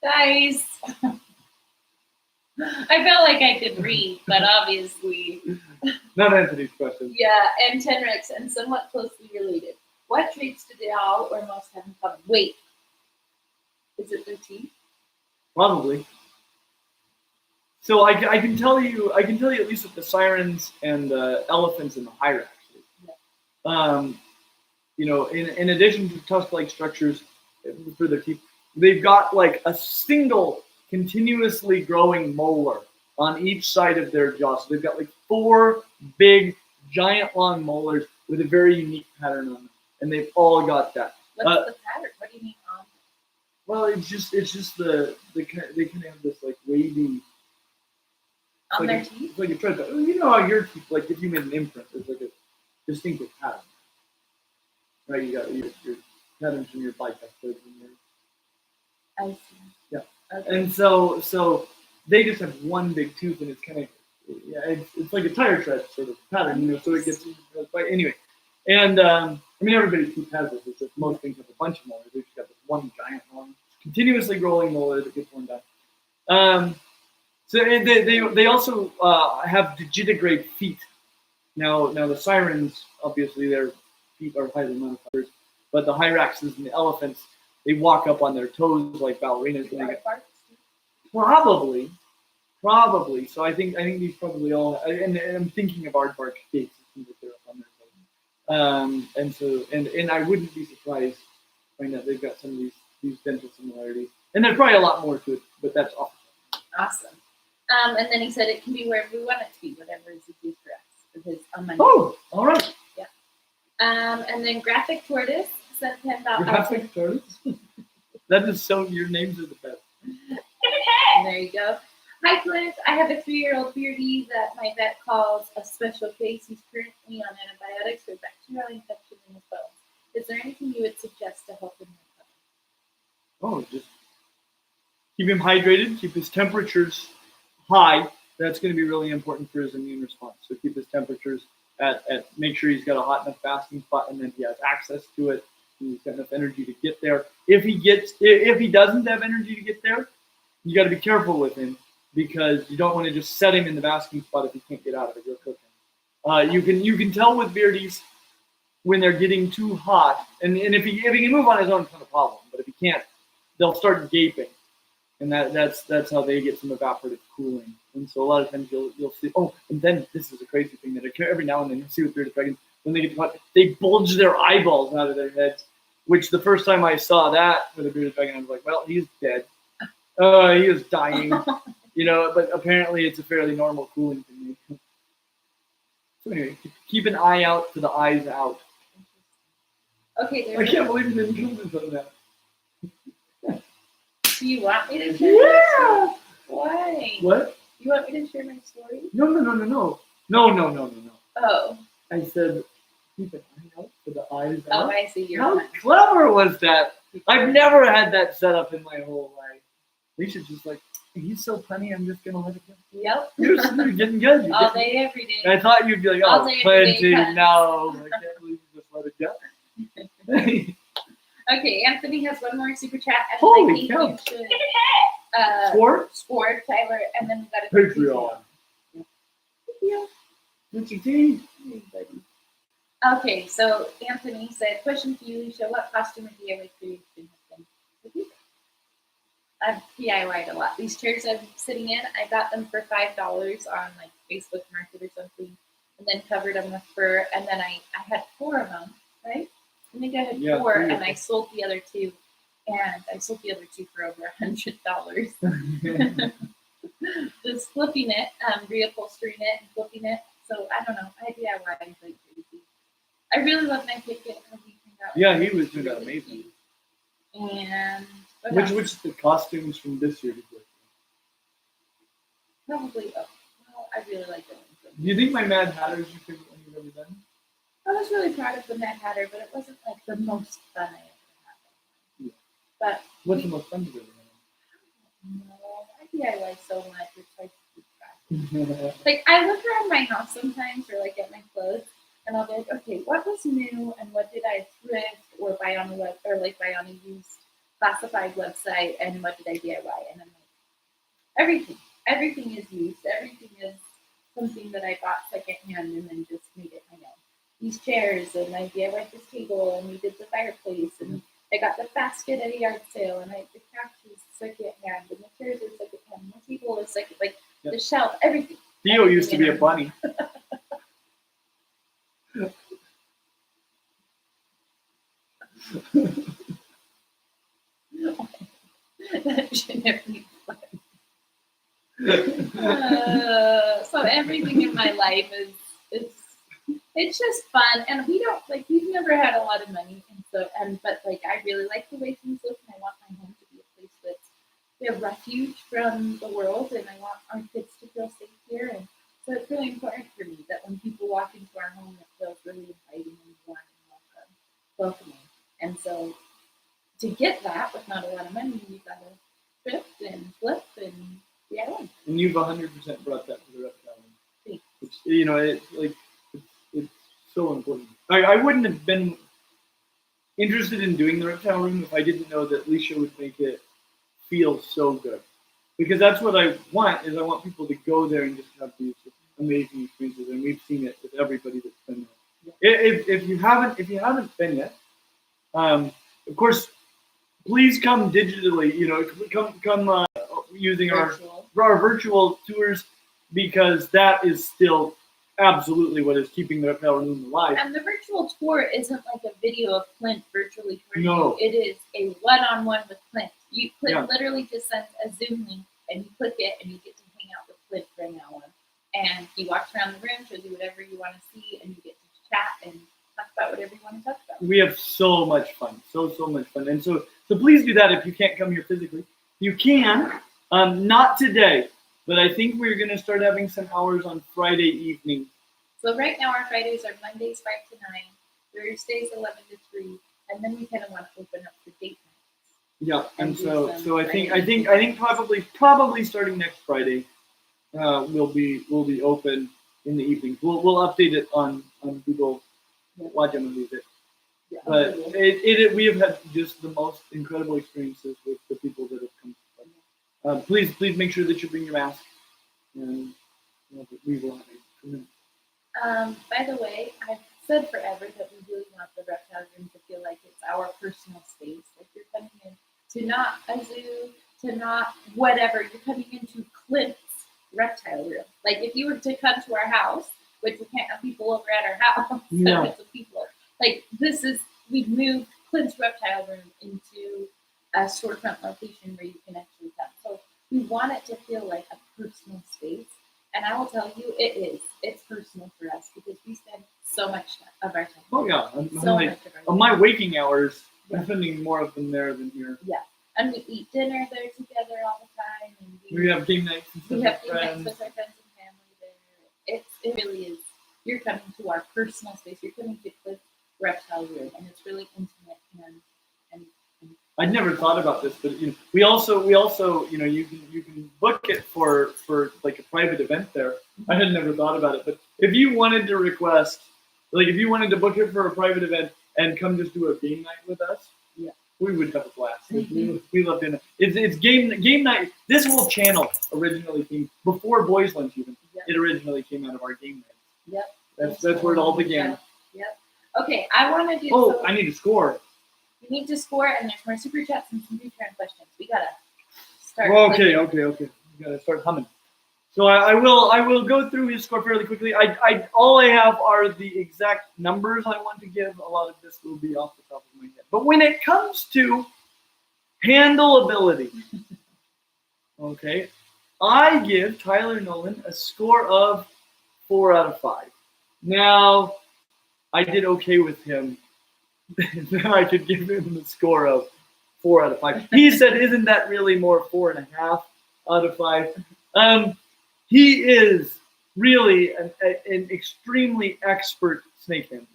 S2: guys? I felt like I could read, but obviously.
S1: Not Anthony's question.
S2: Yeah, and Tenrex, and somewhat closely related. What traits do they all or most have in common? Wait. Is it their teeth?
S1: Probably. So I can tell you at least with the sirens and the elephants and the Hyraxes. Yeah. In addition to tusk-like structures for their teeth, they've got like a single continuously growing molar on each side of their jaw. So they've got like 4 big, giant, long molars with a very unique pattern on them, and they've all got that.
S2: What's the pattern? What do you mean on?
S1: Well, it's just they kind of have this like wavy.
S2: On their
S1: teeth?
S2: teeth?
S1: It's like a treadmill. You know how your teeth, like if you made an imprint, there's like a distinctive pattern. Right? You got your patterns from your biceps.
S2: I see.
S1: Yeah.
S2: Okay.
S1: And so they just have one big tooth, and it's kind of it's like a tire tread sort of pattern, so it gets anyway. And everybody's tooth has this. It's just most things have a bunch of molars. They've just got this one giant one, continuously growing molar that gets worn down. So they also have digitigrade feet. Now the sirens, obviously their feet are highly modified, but the Hyraxes and the elephants, they walk up on their toes like ballerinas. Probably. So I think these probably all, and I'm thinking of aardvark gates that they're up on their toes. And I wouldn't be surprised to find out they've got some of these dental similarities, and there's probably a lot more to it, but that's
S2: awesome. And then he said it can be wherever we want it to be, whatever is easy for us. Because on my
S1: all right.
S2: Yeah. And then graphic tortoise sent him about
S1: graphic tortoise. That is so. Your names are the best.
S2: And there you go. Hi Clint, I have a 3-year-old beardy that my vet calls a special case. He's currently on antibiotics for bacterial infection in his bones. Is there anything you would suggest to help him recover?
S1: Just keep him hydrated. Keep his temperatures high. That's going to be really important for his immune response. So keep his temperatures at make sure he's got a hot enough basking spot, and then he has access to it. And he's got enough energy to get there. If he doesn't have energy to get there, you got to be careful with him, because you don't want to just set him in the basking spot if he can't get out of it. You'll cook him. You can tell with beardies when they're getting too hot, and if he can move on his own, it's not a problem. But if he can't, they'll start gaping. And that's how they get some evaporative cooling. And so a lot of times you'll see. Oh, and then this is a crazy thing that every now and then you see with bearded dragons, when they get hot, they bulge their eyeballs out of their heads. Which the first time I saw that with a bearded dragon, I was like, well, he's dead. He was dying. But apparently it's a fairly normal cooling thing. So anyway, keep an eye out for the eyes out.
S2: Okay.
S1: I can't believe you didn't come to that.
S2: Do you want me to share my story? Why?
S1: What?
S2: You want me to share my story?
S1: No.
S2: Oh.
S1: I said keep an eye out for the eyes
S2: out.
S1: Oh,
S2: I see.
S1: How clever was that? I've never had that set up in my whole life. Lisha's just like, he's so funny, I'm just going to let it go.
S2: Yep.
S1: You're getting good.
S2: All day, every day.
S1: I thought you'd be like,
S2: all day,
S1: plenty. No, I can't believe you just let it go.
S2: Okay, Anthony has one more super chat.
S1: Holy cow.
S2: Sport, Tyler, and then we got a
S1: Patreon.
S2: Yeah.
S1: What's your team?
S2: Okay, so Anthony said, question for you, Leisha, what costume or DIY creation has been? I've DIY'd a lot. These chairs I'm sitting in, I got them for $5 on like Facebook Market or something, and then covered them with fur, and then I had 4 of them, right? I think I had 4, and I sold the other 2. and I sold the other two for over $100. Just flipping it, reupholstering it, and flipping it. So I don't know. I DIY like crazy. I really love my ticket.
S1: Yeah, he was doing that amazing.
S2: And
S1: which the costumes from this year did you like?
S2: Probably. Oh, well, I really like that one.
S1: Do you think my Mad Hatter is your favorite one you've ever done?
S2: I was really proud of the Mad Hatter, but it wasn't like the most fun I ever had.
S1: Yeah.
S2: But
S1: what's the most fun you've ever had?
S2: No, I DIY so much. It's like like I look around my house sometimes, or like at my clothes, and I'll be like, okay, what was new, and what did I thrift or buy on a web, or like buy on a used classified website, and what did I DIY? And I'm like, everything is used. Everything is something that I bought secondhand and then just made it my own. These chairs, and I DIY'd this table, and we did the fireplace, and I got the basket at a yard sale, and the couch is secondhand, and the chairs are secondhand, and the table is second, like the shelf, everything.
S1: Theo used to be a bunny.
S2: That should never be fun. So everything in my life it's just fun, and we've never had a lot of money, but I really like the way things look, and I want my home to be a place that's a refuge from the world, and I want our kids to feel safe here, and so it's really important for me that when people walk into our home, it feels really inviting and warm and welcoming. And so to get that with not a lot of money, you've got to thrift and flip and DIY.
S1: And you've 100% brought that to the reptile room. Which, it's so important. I wouldn't have been interested in doing the reptile room if I didn't know that Leisha would make it feel so good. Because that's what I want, is I want people to go there and just have these amazing experiences, and we've seen it with everybody that's been there. If you haven't been yet, of course, please come digitally. Come using our virtual tours, because that is still absolutely what is keeping the reptile room alive.
S2: And the virtual tour isn't like a video of Clint virtually touring
S1: No.
S2: you. It is a one-on-one with Clint. Clint literally just sends a Zoom link, and you click it, and you get to hang out with Clint for an hour. And he walks around the room, shows you whatever you want to see, and you get to chat and talk about whatever you want to talk about.
S1: We have so much fun, so much fun, and so please do that if you can't come here physically. You can, not today, but I think we're going to start having some hours on Friday evening.
S2: So right now our Fridays are Mondays 5 to 9, Thursdays 11 to 3, and then we kind of want to open up for date nights.
S1: Yeah, and so I think probably starting next Friday, we'll be open in the evening. We'll update it on Google. Watch and leave it. Yeah, but we have had just the most incredible experiences with the people that have come. Please make sure that you bring your mask, and we will have a tremendous.
S2: By the way, I've said forever that we really want the reptile room to feel like it's our personal space. Like you're coming in to not a zoo, to not whatever. You're coming into Clint's reptile room. Like if you were to come to our house, which we can't have people over at our house,
S1: no.
S2: So people. Like we've moved Clint's reptile room into a storefront location where you can actually come. So we want it to feel like a personal space. And I will tell you, it is. It's personal for us because we spend so much of our time.
S1: Oh yeah,
S2: On
S1: my waking hours, I'm spending more of them there than here.
S2: Yeah, and we eat dinner there together all the time, and
S1: we have game nights and stuff.
S2: We have game nights with our friends and family there. It really is. You're coming to our personal space. You're coming to Cliff Reptile Room, and it's really intimate and
S1: I'd never thought about this, but we also you can book it for like a private event there. I had never thought about it, but if you wanted to request, like if you wanted to book it for a private event and come just do a game night with us, we would have a blast. We love doing it. It's game night. This whole channel originally came before Boys Lunch even. Yep. It originally came out of our game night. Yep. That's where it all began.
S2: Yep. Okay, I want to do.
S1: Oh, I need to score.
S2: We need to score, and there's more super chats and some Patreon questions. We gotta start.
S1: Okay. We gotta start humming. So I will go through his score fairly quickly. All I have are the exact numbers I want to give. A lot of this will be off the top of my head. But when it comes to Handle ability. Okay. I give Tyler Nolan a score of 4 out of 5. Now, I did okay with him. I could give him the score of 4 out of 5. He said, "Isn't that really more 4.5 out of 5?" He is really an extremely expert snake handler.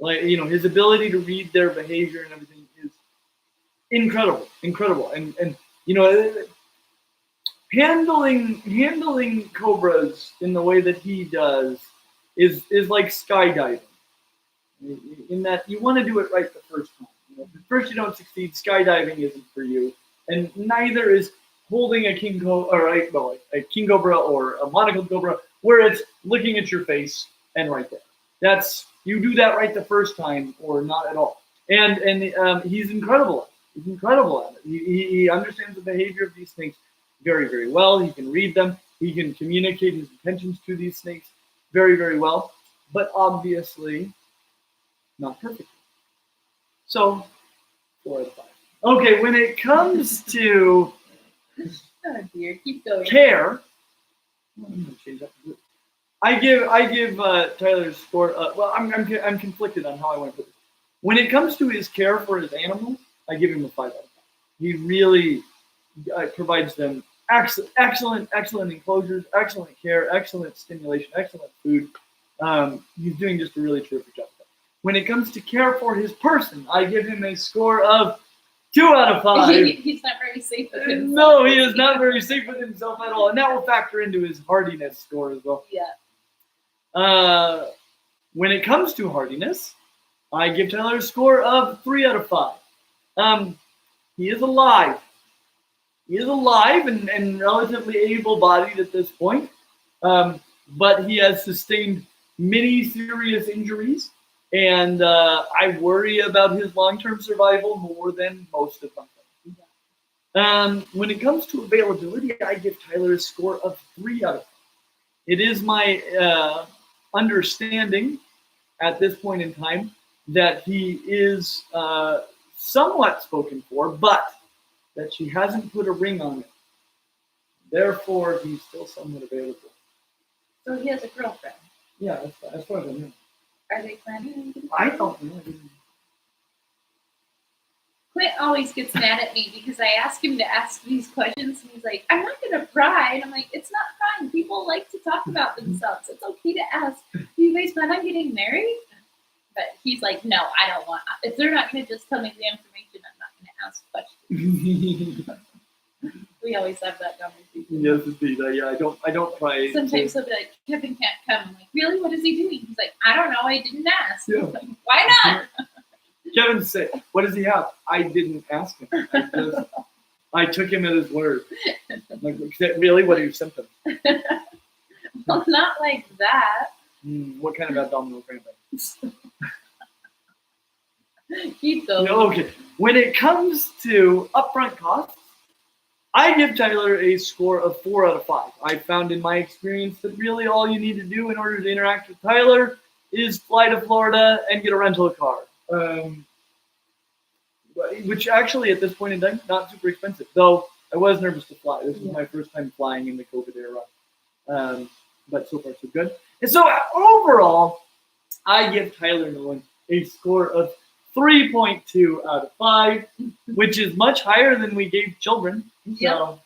S1: Like, his ability to read their behavior and everything is incredible, and handling cobras in the way that he does is like skydiving. In that you want to do it right the first time. If at first you don't succeed, skydiving isn't for you, and neither is holding a king cobra or a monocled cobra, where it's looking at your face and right there. You do that right the first time, or not at all. And he's incredible. He's incredible at it. He understands the behavior of these snakes very, very well. He can read them. He can communicate his intentions to these snakes very, very well. But obviously, not perfectly. So, 4 out of 5. Okay, when it comes to
S2: Oh dear, keep going.
S1: care, I'm gonna change that. I give Tyler's score. Well, I'm conflicted on how I want to put this. When it comes to his care for his animals, I give him a 5 out of 5. He really provides them excellent enclosures, excellent care, excellent stimulation, excellent food. He's doing just a really terrific job. When it comes to care for his person, I give him a score of 2 out of 5.
S2: He's not very safe with himself.
S1: No, he is not very safe with himself at all, and that will factor into his hardiness score as well.
S2: Yeah.
S1: When it comes to hardiness, I give Tyler a score of 3 out of 5. He is alive. He is alive and relatively able-bodied at this point, but he has sustained many serious injuries, and I worry about his long-term survival more than most of my friends. When it comes to availability, I give Tyler a score of 3 out of 5. It is my understanding at this point in time that he is somewhat spoken for, but that she hasn't put a ring on it. Therefore, he's still somewhat available.
S2: So he has a girlfriend.
S1: Yeah, as far as I know.
S2: Are they planning?
S1: I don't know.
S2: Clint always gets mad at me because I ask him to ask these questions, and he's like, "I'm not going to pry." And I'm like, "It's not prying. People like to talk about themselves. It's okay to ask, do you guys plan on getting married?" But he's like, "No, I don't want. If they're not going to just tell me the information, I'm not going to ask questions." We always have that conversation.
S1: Yes, indeed. I don't pry.
S2: Sometimes he'll be like, "Kevin can't come." I'm like, "Really? What is he doing?" He's like, "I don't know. I didn't ask."
S1: Yeah.
S2: I'm like, "Why not?"
S1: Kevin said, "What does he have?" I didn't ask him. I took him at his word. Like, really? What are your symptoms?
S2: Well, not like that.
S1: What kind of abdominal cramping?
S2: Keep going.
S1: Okay. When it comes to upfront costs, I give Tyler a score of 4 out of 5. I found in my experience that really all you need to do in order to interact with Tyler is fly to Florida and get a rental car. Which actually at this point in time, not super expensive. Though I was nervous to fly. This was my first time flying in the COVID era. But so far so good. And so overall, I give Tyler Nolan a score of 3.2 out of 5, which is much higher than we gave children.
S2: Yep.
S1: So,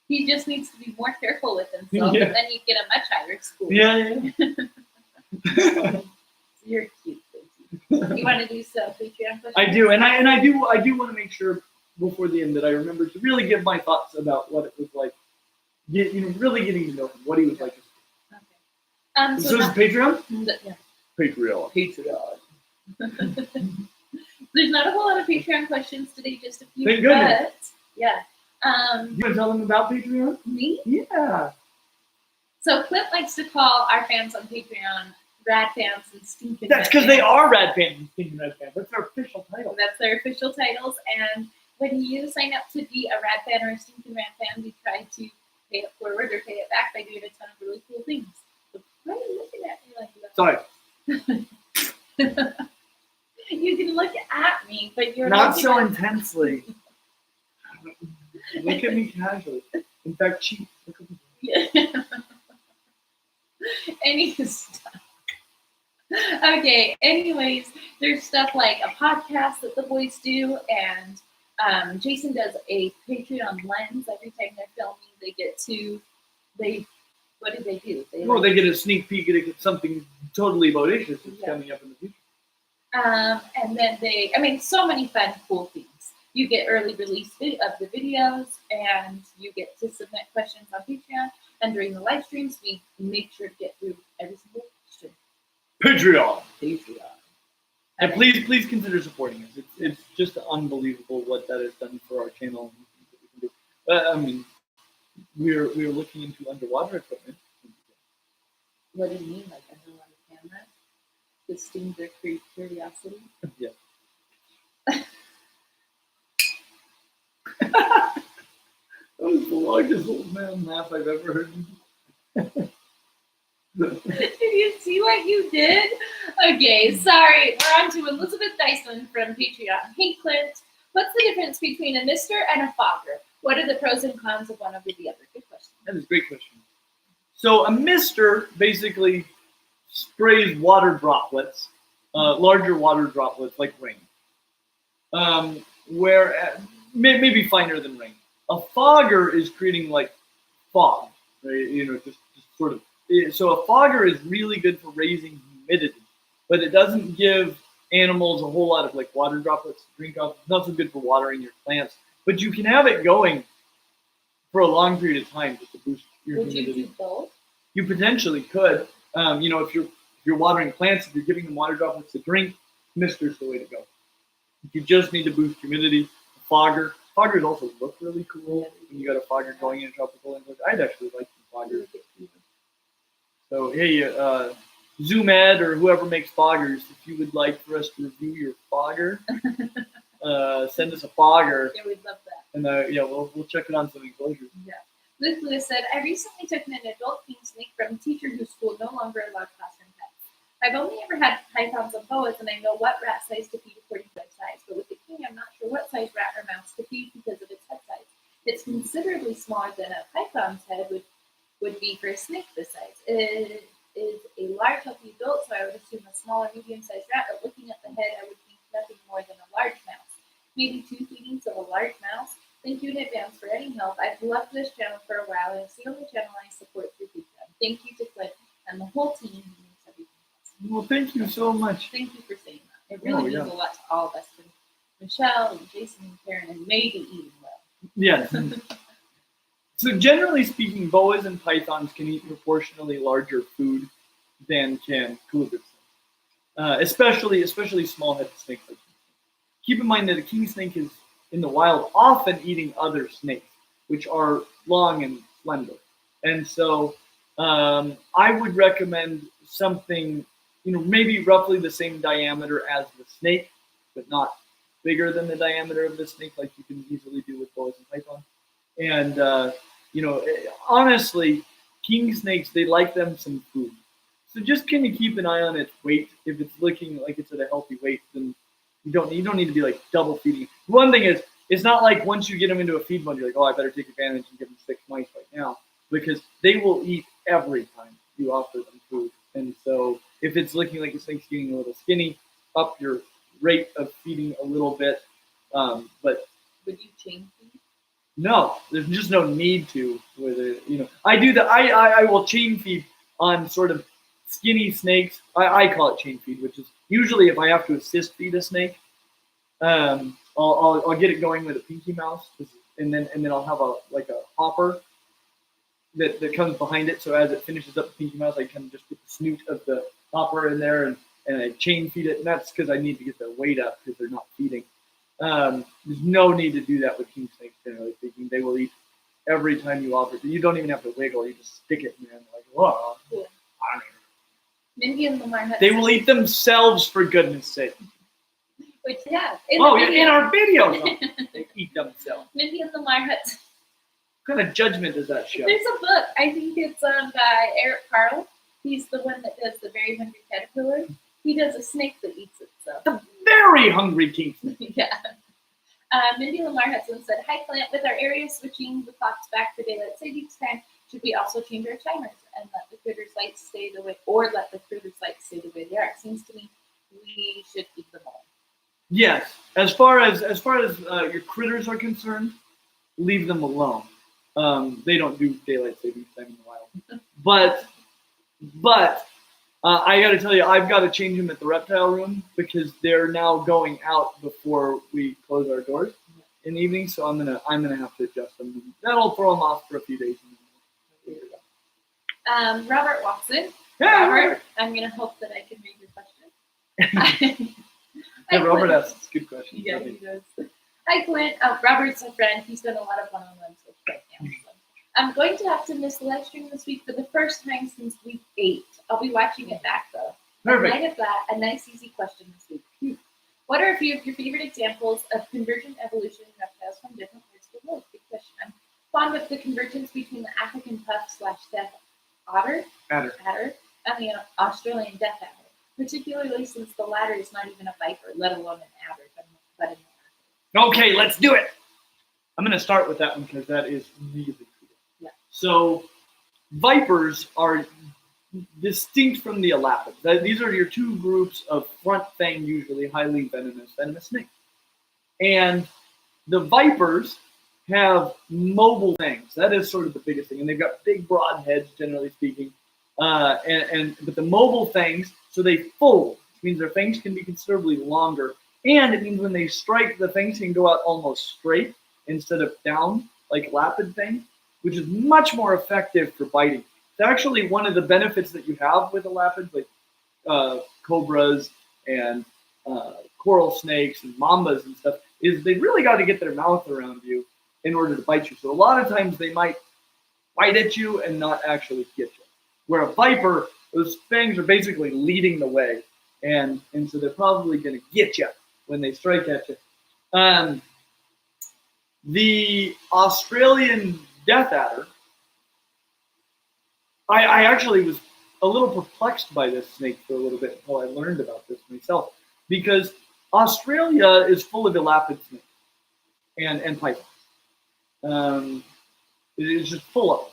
S2: he just needs to be more careful with himself, and then you get a much higher score.
S1: Yeah.
S2: You're cute. You want to do some Patreon questions?
S1: I do, and I do want to make sure before the end that I remember to really give my thoughts about what it was like, really getting to know him, what he was like.
S2: Okay.
S1: So this is Patreon?
S2: Yeah.
S1: Patreon.
S2: There's not a whole lot of Patreon questions today, just a few.
S1: Thank goodness.
S2: Yeah.
S1: You want to tell them about Patreon?
S2: Me?
S1: Yeah.
S2: So Clint likes to call our fans on Patreon rad fans and stinking.
S1: That's because they are rad fans and stinking rad fans. That's their official title.
S2: That's their official titles. And when you sign up to be a rad fan or a stinking rad fan, we try to pay it forward or pay it back by doing a ton of really cool things. So why are you looking at me like that?
S1: Sorry.
S2: You can look at me, but you're
S1: not so intensely. Look at me casually. In fact, cheap. Look at me.
S2: Yeah. Any stuff. Okay, anyways, there's stuff like a podcast that the boys do, and Jason does a Patreon lens every time they're filming. They get to, what do they do?
S1: They get a sneak peek at something totally bodacious that's coming up in the future.
S2: And then so many fun, cool things. You get early release of the videos, and you get to submit questions on Patreon. And during the live streams, we make sure to get through every single question.
S1: Patreon. And
S2: Okay.
S1: please consider supporting us. It's just unbelievable what that has done for our channel. I mean, we're looking into underwater equipment.
S2: What do you mean, like underwater camera? To sting their curiosity?
S1: Yeah. That was the largest old man laugh I've ever heard.
S2: Did you see what you did? Okay, sorry. We're on to Elizabeth Dyson from Patreon. Hey, Clint, what's the difference between a mister and a fogger? What are the pros and cons of one over the other? Good question.
S1: That is a great question. So a mister basically sprays water droplets, larger water droplets like rain, where maybe finer than rain. A fogger is creating like fog, right? Just sort of. So a fogger is really good for raising humidity, but it doesn't give animals a whole lot of like water droplets to drink off. It's not so good for watering your plants, but you can have it going for a long period of time just to boost your humidity.
S2: Would you do both?
S1: You potentially could. If you're watering plants, if you're giving them water droplets to drink, mister's the way to go. If you just need to boost humidity, a fogger. Foggers also look really cool when you got a fogger going in a tropical environment. I'd actually like some foggers. So hey, Zoom Ed or whoever makes foggers, if you would like for us to review your fogger, send us a fogger.
S2: Yeah, we'd love that.
S1: And we'll check it on some enclosures.
S2: Yeah. Luke Lewis said, I recently took an adult king snake from a teacher whose school no longer allowed classroom pets. I've only ever had pythons and boas, and I know what rat size to feed according to its size, but with the king, I'm not sure what size rat or mouse to feed because of its head size. It's considerably smaller than a python's head would be for a snake this size. It is a large, healthy adult, so I would assume a small or medium-sized rat, but looking at the head, I would think nothing more than a large mouse. Maybe 2 feedings of a large mouse. Thank you in advance for any help. I've loved this channel for a while, and it's the only channel I support through Patreon. Thank you to Clint and the whole team who makes everything possible.
S1: Well, thank you so much.
S2: Thank you for saying that. It really means a lot to all of us, from Michelle and Jason and Karen, and maybe eating well.
S1: Yes. So generally speaking, boas and pythons can eat proportionally larger food than can colubrid snakes, especially small-headed snakes like this. Keep in mind that a king snake is in the wild often eating other snakes, which are long and slender. And so I would recommend something, maybe roughly the same diameter as the snake, but not bigger than the diameter of the snake like you can easily do with boas and pythons. And honestly, king snakes, they like them some food. So just kind of keep an eye on its weight. If it's looking like it's at a healthy weight, then you don't need to be like double feeding. One thing is, it's not like once you get them into a feed bun, you're like, oh, I better take advantage and give them 6 mice right now, because they will eat every time you offer them food. And so if it's looking like a snake's getting a little skinny, up your rate of feeding a little bit. But
S2: would you chain feed?
S1: No, there's just no need to. I do that. I will chain feed on sort of skinny snakes. I call it chain feed, which is usually if I have to assist feed a snake, I'll get it going with a pinky mouse, and then I'll have a hopper that comes behind it. So as it finishes up the pinky mouse, I kind of just put the snoot of the hopper in there and I chain feed it, and that's because I need to get their weight up because they're not feeding. There's no need to do that with king snakes, generally speaking. They will eat every time you offer it. You don't even have to wiggle. You just stick it in there and they're like, whoa.
S2: Cool. Mindy and Lamar
S1: they will eat themselves, for goodness sake.
S2: Which, yeah.
S1: In our videos, they eat themselves.
S2: Mindy and Lamar Hut.
S1: What kind of judgment does that show?
S2: There's a book. I think it's by Eric Carle. He's the one that does the Very Hungry Caterpillar. He does a snake that eats itself.
S1: The very hungry king snake.
S2: Yeah. Mindy Lamar Hudson said, "Hi Clint, with our area switching the clocks back for daylight savings time, should we also change our timers and let the critters' lights stay the way, or let the critters' lights stay the way they are? It seems to me we should keep them all."
S1: Yes, as far as your critters are concerned, leave them alone. They don't do daylight savings time in the wild. But I got to tell you, I've got to change them at the reptile room because they're now going out before we close our doors in the evening. So I'm gonna have to adjust them. That'll throw them off for a few days.
S2: Robert Watson.
S1: Yeah,
S2: Robert, I'm gonna hope that I can read your question.
S1: Yeah, Robert asks good questions.
S2: Yeah, he does. Hi, Clint. Robert's a friend. He's done a lot of one-on-ones with right now. So. I'm going to have to miss the live stream this week for the first time since week 8. I'll be watching it back, though.
S1: Perfect.
S2: In light of that, a nice, easy question this week. What are a few of your favorite examples of convergent evolution in reptiles from different parts of the world? Good question. I'm fond of the convergence between the African puff/death adder and the Australian death adder, particularly since the latter is not even a viper, let alone an adder, but an adder.
S1: Okay, let's do it. I'm going to start with that one because that is really cool.
S2: Yeah.
S1: So, vipers are distinct from the elapids. These are your two groups of front fang, usually highly venomous snakes. And the vipers have mobile fangs. That is sort of the biggest thing. And they've got big, broad heads, generally speaking. But the mobile fangs, so they fold, which means their fangs can be considerably longer. And it means when they strike, the fangs can go out almost straight instead of down, like lapid fangs, which is much more effective for biting. It's actually one of the benefits that you have with a lapid, like cobras and coral snakes and mambas and stuff, is they really got to get their mouth around you in order to bite you. So a lot of times they might bite at you and not actually get you. Where a viper, those fangs are basically leading the way, and so they're probably going to get you when they strike at you. The Australian death adder, I actually was a little perplexed by this snake for a little bit until I learned about this myself, because Australia is full of elapid snakes and pythons. It is just full of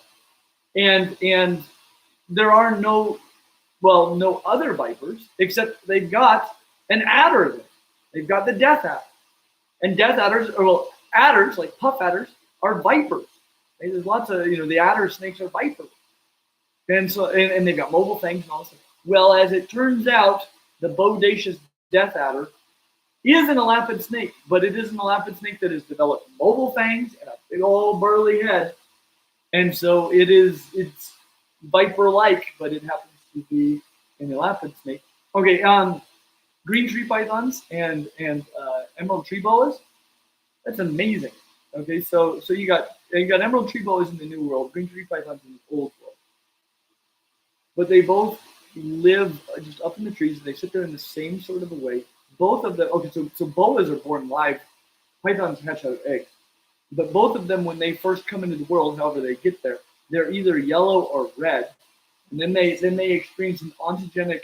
S1: them. And there are no other vipers, except they've got an adder there. They've got the death adder. And death adders, adders, like puff adders, are vipers. There's lots of, the adder snakes are vipers. And so, and they've got mobile fangs and all this stuff. Well, as it turns out, the bodacious death adder is an elapid snake, but it is an elapid snake that has developed mobile fangs and a big old burly head. And so it's viper-like, but it happens to be an elapid snake. Okay, green tree pythons and emerald tree boas. That's amazing. Okay, so you got emerald tree boas in the New World, green tree pythons in the Old World. But they both live just up in the trees, and they sit there in the same sort of a way. Both of them, okay, so boas are born live. Pythons hatch out of eggs. But both of them, when they first come into the world, however they get there, they're either yellow or red. And then they experience an ontogenic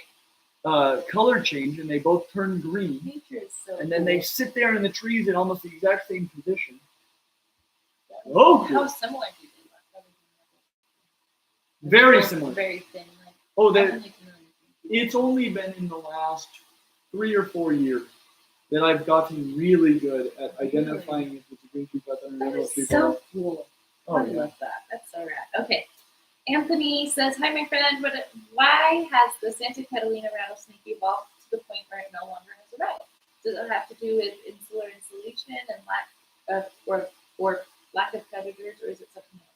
S1: color change, and they both turn green.
S2: Nature is so
S1: and then they sit there in the trees in almost the exact same position.
S2: How similar do they look?
S1: Very similar.
S2: Very thin.
S1: It's only been in the last 3 or 4 years that I've gotten really good at identifying if it's a green tree python or emerald tree.
S2: So cool.
S1: Oh,
S2: I love that. That's so rad. Okay. Anthony says, "Hi, my friend. Why has the Santa Catalina rattlesnake evolved to the point where it no longer has a rattle? Does it have to do with insular insulation and lack of predators, or is it something else?"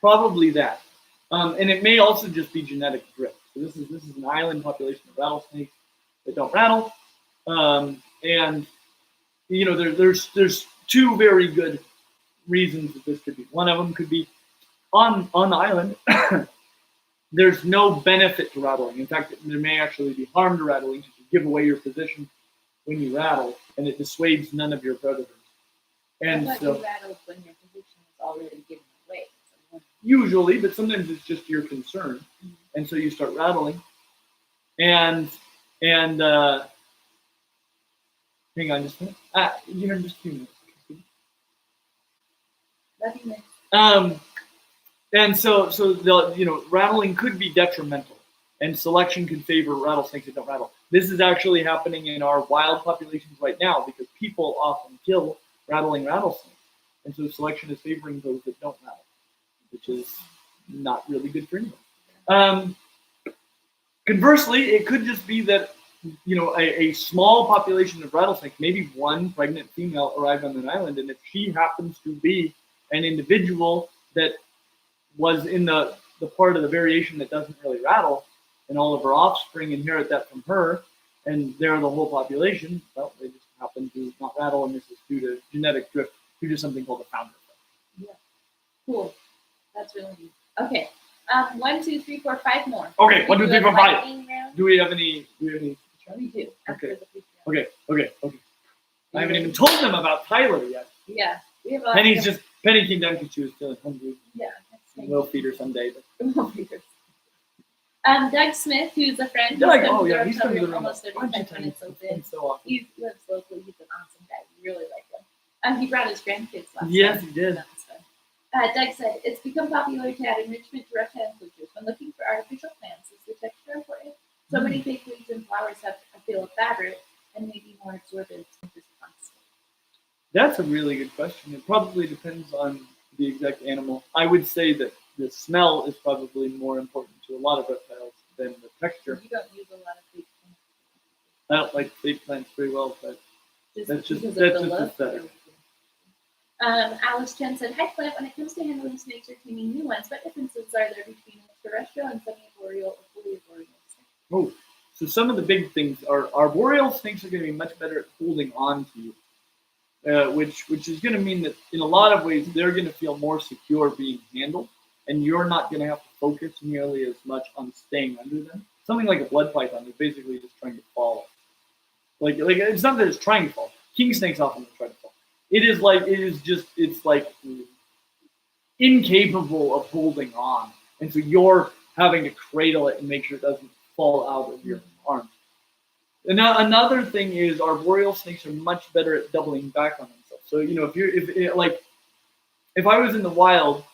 S1: Probably that. And it may also just be genetic drift. So this is an island population of rattlesnakes that don't rattle. And there's 2 very good reasons that this could be. One of them could be on the island, there's no benefit to rattling. In fact, there may actually be harm to rattling if you give away your position when you rattle, and it dissuades none of your predators. And so
S2: you rattled when your position is already given away.
S1: Usually, but sometimes it's just your concern, and so you start rattling. And hang on just a minute. Just a few minutes.
S2: Love you,
S1: And so the rattling could be detrimental, and selection could favor rattlesnakes that don't rattle. This is actually happening in our wild populations right now because people often kill rattling rattlesnakes, and so selection is favoring those that don't rattle, which is not really good for anyone. Conversely, it could just be that a small population of rattlesnakes, maybe one pregnant female arrived on an island, and if she happens to be an individual that was in the part of the variation that doesn't really rattle, and all of her offspring inherit that from her, and they're the whole population, well, they just happen to not rattle, and this is due to genetic drift, due to something called a founder effect.
S2: Yeah. Cool. That's really neat. Okay. 1, 2, 3, 4, 5 more.
S1: Okay, 1, 2, 3, 4, 5.
S2: Round?
S1: Do we have any?
S2: We do.
S1: Okay. Okay. I haven't even told them about Tyler yet.
S2: Yeah. We have
S1: Penny came down because she was feeling hungry.
S2: Yeah.
S1: We'll feed her someday.
S2: We'll feed her. Doug Smith, who's a friend.
S1: Doug, he's come to the room
S2: almost 35 minutes open.
S1: So often.
S2: He lives locally. He's an awesome guy. We really like him. He brought his grandkids last
S1: Yes,
S2: time.
S1: he did.
S2: Doug said, it's become popular to add enrichment to reptile enclosures. When looking for artificial plants, is the texture important? So many fake leaves and flowers have a feel of fabric and maybe more absorbent than just plastic.
S1: That's a really good question. It probably depends on the exact animal. I would say that the smell is probably more important to a lot of reptiles than the texture.
S2: You don't use a lot of fake plants.
S1: I don't like fake plants very well, but that's just aesthetic.
S2: Alice Chen said, hi Clint, when it comes to handling snakes or taming new ones, what differences are there between terrestrial and semi-arboreal or fully arboreal snakes?
S1: Oh, so some of the big things are arboreal snakes are going to be much better at holding on to you, which is going to mean that in a lot of ways they're going to feel more secure being handled, and you're not going to have to focus nearly as much on staying under them. Something like a blood python is basically just trying to fall. Like it's not that it's trying to fall. King snakes often try to fall. It's incapable of holding on. And so you're having to cradle it and make sure it doesn't fall out of your arms. And another thing is arboreal snakes are much better at doubling back on themselves. So, if I was in the wild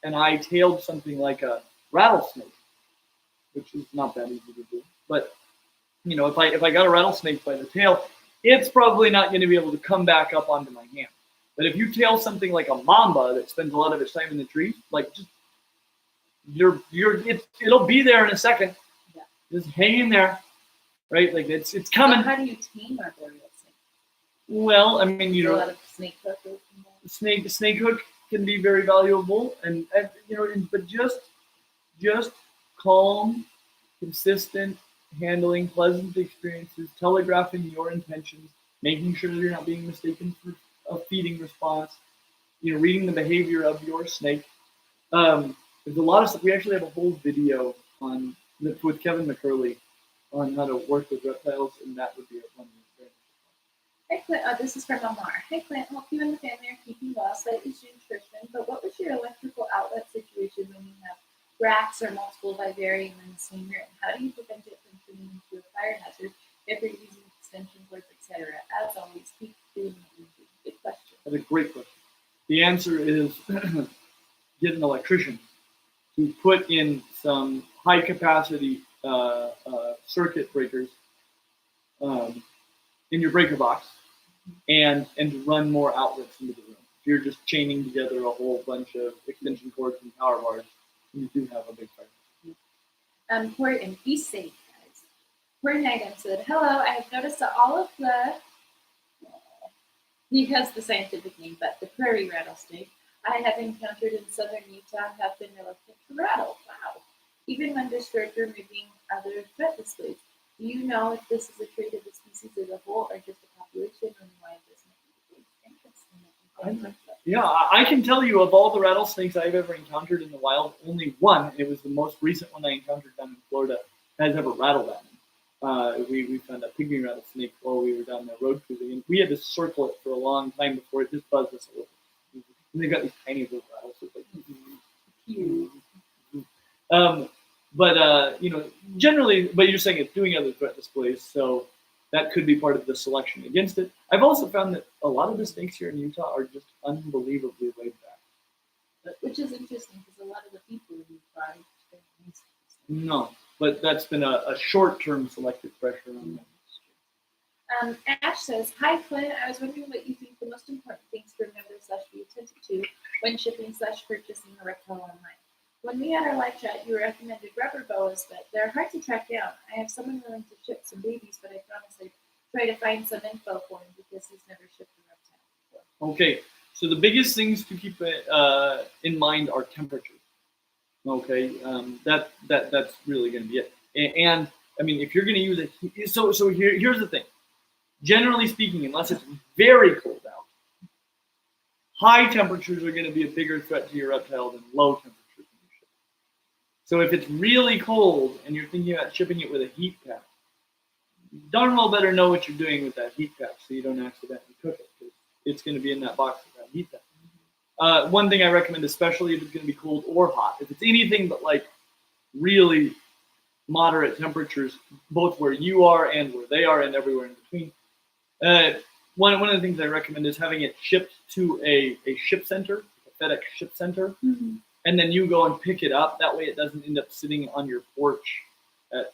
S1: and I tailed something like a rattlesnake, which is not that easy to do, but if I got a rattlesnake by the tail, it's probably not going to be able to come back up onto my hand. But if you tail something like a mamba that spends a lot of its time in the trees, it'll be there in a second. Yeah. Just hang in there, right? Like it's coming.
S2: So how do you tame arboreal snakes?
S1: Well, I mean,
S2: a lot of snake hook.
S1: Snake hook can be very valuable, and but just calm, consistent handling, pleasant experiences, telegraphing your intentions, making sure that you're not being mistaken for a feeding response, reading the behavior of your snake. There's a lot of stuff. We actually have a whole video with Kevin McCurley on how to work with reptiles, and that would be a fun one.
S2: Hi Clint, this is from Amar. Hi Clint, hope you and the family are keeping well. Slightly strange question, but what was your electrical outlet situation when you have rats or multiple vivarium in the same room? How do you prevent it from turning into a fire hazard if you're using extension cords, etc.? As always, keep doing what you do. Good question.
S1: That's a great question. The answer is get an electrician to put in some high capacity circuit breakers in your breaker box and to run more outlets into the room. If you're just chaining together a whole bunch of extension cords and power bars, you do have a big fire.
S2: Horton, be safe, guys. Horton Item said, hello, I have noticed that all of he has the scientific name, but the prairie rattlesnake I have encountered in southern Utah have been reluctant to rattle. Wow. Even when disturbed or moving other threat displays. Do you know if this is a trait of the species as a whole or just a population, and why this might be interesting?
S1: Yeah, I can tell you of all the rattlesnakes I've ever encountered in the wild, only one, it was the most recent one I encountered down in Florida, has ever rattled at me. We found a pygmy rattlesnake while we were down there road cruising, and we had to circle it for a long time before it just buzzed us a little. And they've got these tiny little rattles. So generally, but you're saying it's doing other threat displays, so that could be part of the selection against it. I've also found that a lot of the snakes here in Utah are just unbelievably laid back.
S2: Which is interesting because a lot of the people who try
S1: No, but that's been a short-term selective pressure on them.
S2: Ash says, "Hi Clint, I was wondering what you think the most important things to remember / be attentive to when shipping / purchasing a reptile online. When we had our live chat, you recommended rubber boas, but they're hard to track down. I have someone willing to ship some babies, but I promise I'd try to find some info for him because he's never shipped a reptile before."
S1: Okay, so the biggest things to keep in mind are temperature. Okay, that's really going to be it. And I mean, if you're going to use it, so here's the thing. Generally speaking, unless it's very cold out, high temperatures are going to be a bigger threat to your reptile than low temperatures. So if it's really cold and you're thinking about shipping it with a heat pack, you darn well better know what you're doing with that heat pack so you don't accidentally cook it, because it's going to be in that box with that heat pack. One thing I recommend, especially if it's going to be cold or hot, if it's anything but like really moderate temperatures, both where you are and where they are and everywhere in between, one of the things I recommend is having it shipped to a ship center, a FedEx ship center, and then you go and pick it up. That way it doesn't end up sitting on your porch at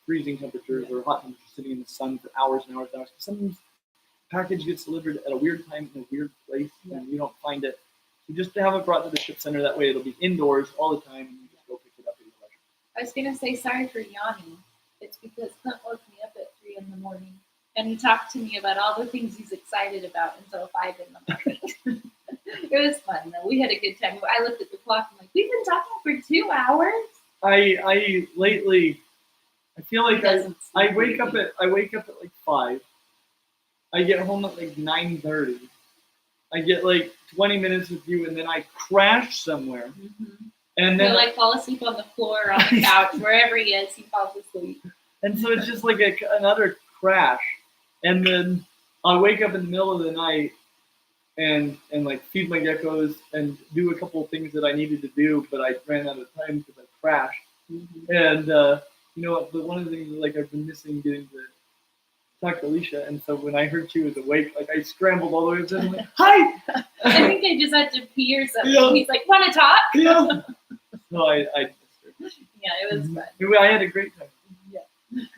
S1: freezing temperatures or hot temperatures, sitting in the sun for hours and hours and hours. Sometimes the package gets delivered at a weird time in a weird place and you don't find it. So just to have it brought to the ship center, that way it'll be indoors all the time and you just go pick it up at your leisure.
S2: I was going to say, sorry for yawning. It's because Clint woke me up at 3 in the morning and he talked to me about all the things he's excited about until 5 in the morning. It was fun though. We had a good time. I looked at the clock and we've been talking for 2 hours.
S1: I lately, I feel like I wake up at like 5. I get home at like 9:30. I get like 20 minutes with you, and then I crash somewhere. And then
S2: he'll fall asleep on the floor or on the couch, wherever he is, he falls asleep.
S1: And so it's just like another crash. And then I wake up in the middle of the night and like feed my geckos and do a couple of things that I needed to do, but I ran out of time because I crashed. And you know what? But one of the things like I've been missing getting to talk to Alicia, and so when I heard she was awake, like I scrambled all the way up and like, "Hi!"
S2: I think I just had to pee or something.
S1: Yeah.
S2: He's like, "Want to talk?"
S1: Yeah. No, I
S2: yeah, it was fun.
S1: I had a great time.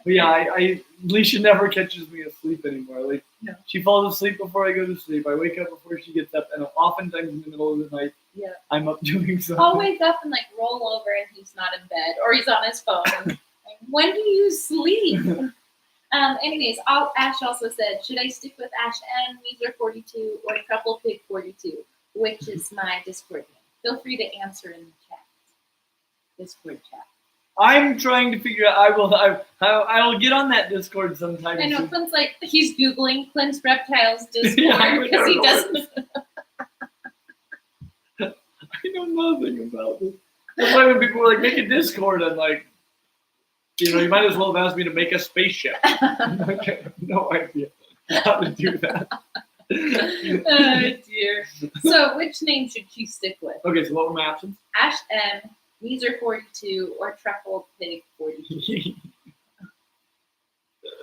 S1: But yeah, Alicia never catches me asleep anymore. Like, she falls asleep before I go to sleep. I wake up before she gets up, and oftentimes in the middle of the night, I'm up doing something.
S2: I'll wake up and like roll over, and he's not in bed, or he's on his phone. Like, when do you sleep? Anyways, Ash also said, should I stick with Ash N, Weezer 42, or Truffle Pig 42, which is my Discord name? Feel free to answer in the chat. Discord chat.
S1: I'm trying to figure out. I will get on that Discord sometime.
S2: I know Clint's like he's googling Clint's Reptiles Discord because he doesn't.
S1: I know nothing about this. That's why when people were like, "Make a Discord," I'm like, you might as well have asked me to make a spaceship. I have no idea how to do that.
S2: Oh dear. So, which name should she stick with?
S1: Okay, so what were my options?
S2: Ash M, Weezer 42, or Truffle Pig 42.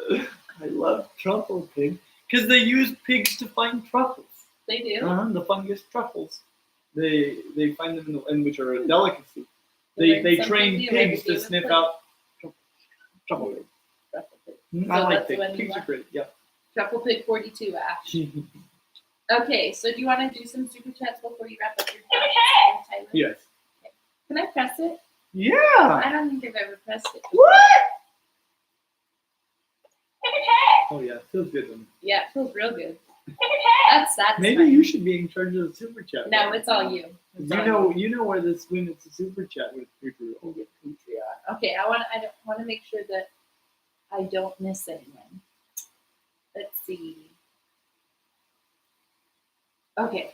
S1: I love Truffle Pig because they use pigs to find truffles.
S2: They do.
S1: The fungus truffles. They find them which are a delicacy. They train pigs to sniff out truffle pig. I like pigs. Pigs are great. Yeah.
S2: Truffle Pig 42, Ash. Okay, so do you want to do some super chats before you wrap up your time?
S1: Yes.
S2: Okay. Can I press it?
S1: Yeah.
S2: I don't think I've ever pressed it.
S1: What? Oh yeah, it feels good.
S2: Yeah, it feels real good. That's satisfying.
S1: Maybe you should be in charge of the super chat.
S2: No, it's all you.
S1: You know where this when it's a super chat with Patreon.
S2: Okay, I want to make sure that I don't miss anyone. Let's see. Okay.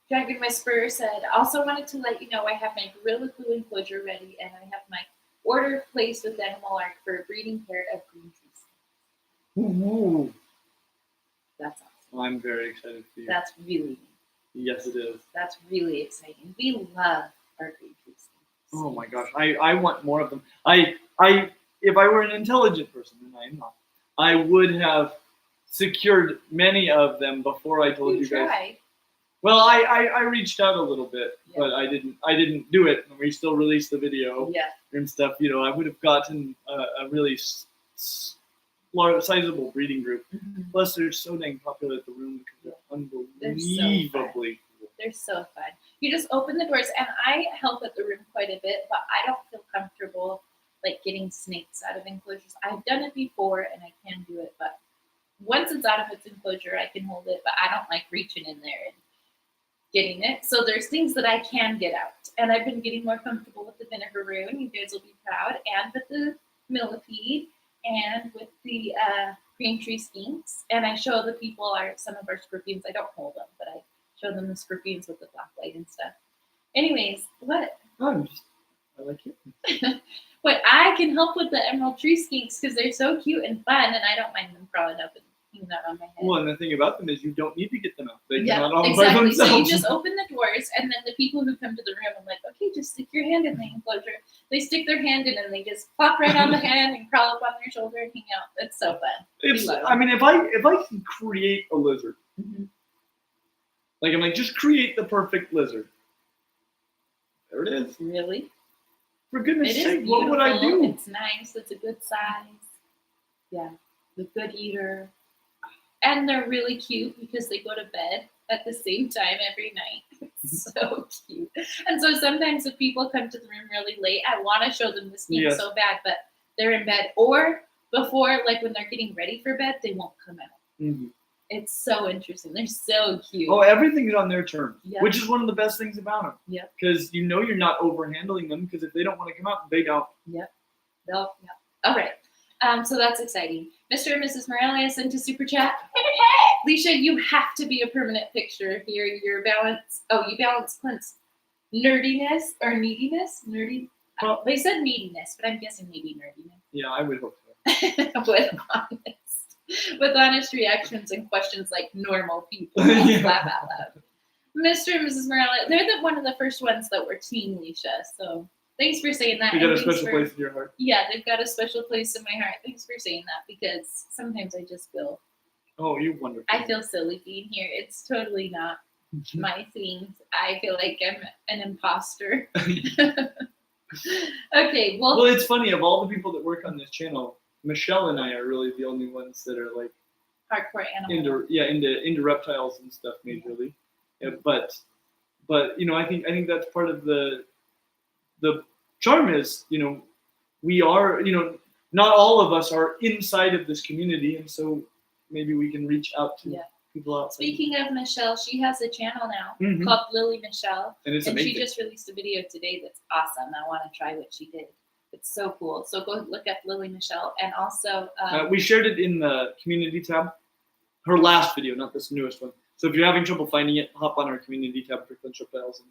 S2: Dragon Whisperer said, also wanted to let you know I have my Gorilla Glue enclosure ready and I have my order placed with Animal Arc for a breeding pair of green trees.
S1: Ooh.
S2: That's awesome.
S1: Well, I'm very excited for you.
S2: That's really
S1: Yes, it is.
S2: That's really exciting. We love our green trees.
S1: Oh my gosh, I want more of them. If I were an intelligent person, and I am not, I would have secured many of them before I told you guys. Well, I reached out a little bit,
S2: Yeah.
S1: but I didn't do it, and we still released the video
S2: Yeah.
S1: and stuff. You know, I would have gotten a really large, sizable breeding group.
S2: Mhm.
S1: Plus, they're so dang popular at the room because they're unbelievably cool.
S2: They're so fun. You just open the doors, and I help at the room quite a bit, but I don't feel comfortable like getting snakes out of enclosures. I've done it before, and I can do it, but once it's out of its enclosure, I can hold it, but I don't like reaching in there and getting it. So there's things that I can get out, and I've been getting more comfortable with the vinegar roux. You guys will be proud, and with the millipede, and with the green tree skinks. And I show the people some of our scorpions. I don't hold them, but I show them the scorpions with the black light and stuff. Anyways, what?
S1: I like it.
S2: But I can help with the emerald tree skinks because they're so cute and fun, and I don't mind them crawling up and hanging out on my head.
S1: Well, and the thing about them is you don't need to get them out. They
S2: Yeah,
S1: come out all by
S2: exactly.
S1: themselves.
S2: So you just open the doors, and then the people who come to the room, I'm like, okay, just stick your hand in the enclosure. They stick their hand in, and they just plop right on the hand and crawl up on their shoulder and hang out. It's so fun.
S1: It's.
S2: love
S1: I mean, if I can create a lizard,
S2: Mm-hmm.
S1: like I'm like, just create the perfect lizard. There it is.
S2: Really?
S1: For goodness
S2: It is
S1: sake,
S2: beautiful.
S1: what would I do?
S2: It's nice. It's a good size. Yeah, the good eater. And they're really cute because they go to bed at the same time every night. It's so cute. And so sometimes if people come to the room really late, I want to show them the skink
S1: Yes.
S2: so bad, but they're in bed. Or before, like when they're getting ready for bed, they won't come out.
S1: Mm-hmm.
S2: It's so interesting. They're so cute.
S1: Oh, everything's on their terms,
S2: Yeah.
S1: which is one of the best things about them.
S2: Yep.
S1: Because you know you're not overhandling them. Because if they don't want to come out, they don't.
S2: Yep. No, yeah. All right. So that's exciting. Mr. and Mrs. Morales sent a super chat. Leisha, you have to be a permanent picture here. Your balance. Oh, you balance Clint's nerdiness or neediness. Nerdy.
S1: Well-
S2: They said neediness, but I'm guessing maybe nerdiness.
S1: Yeah, I would hope so.
S2: with honest reactions and questions like normal people.
S1: Yeah.
S2: Laugh out loud. Mr. and Mrs. Morales, they're one of the first ones that were Team Leisha. So thanks for saying that.
S1: You got
S2: and
S1: a
S2: thanks
S1: special
S2: for-
S1: place in your heart.
S2: Yeah, they've got a special place in my heart. Thanks for saying that because sometimes I just feel
S1: Oh, you're wonderful.
S2: I feel silly being here. It's totally not my thing. I feel like I'm an imposter. Okay, well,
S1: Well, it's funny. Of all the people that work on this channel, Michelle and I are really the only ones that are like
S2: hardcore animal.
S1: into reptiles and stuff majorly. Yeah, but you know, I think that's part of the charm is, you know, we are, you know, not all of us are inside of this community, and so maybe we can reach out to
S2: Yeah.
S1: people outside.
S2: Speaking of Michelle, she has a channel now
S1: Mhm.
S2: called Lily Michelle,
S1: And it's
S2: and
S1: amazing.
S2: she just released a video today that's awesome. I want to try what she did. It's so cool. So go look up Lily Michelle, and also
S1: We shared it in the community tab. Her last video, not this newest one. So if you're having trouble finding it, hop on our community tab for Clint Reptiles,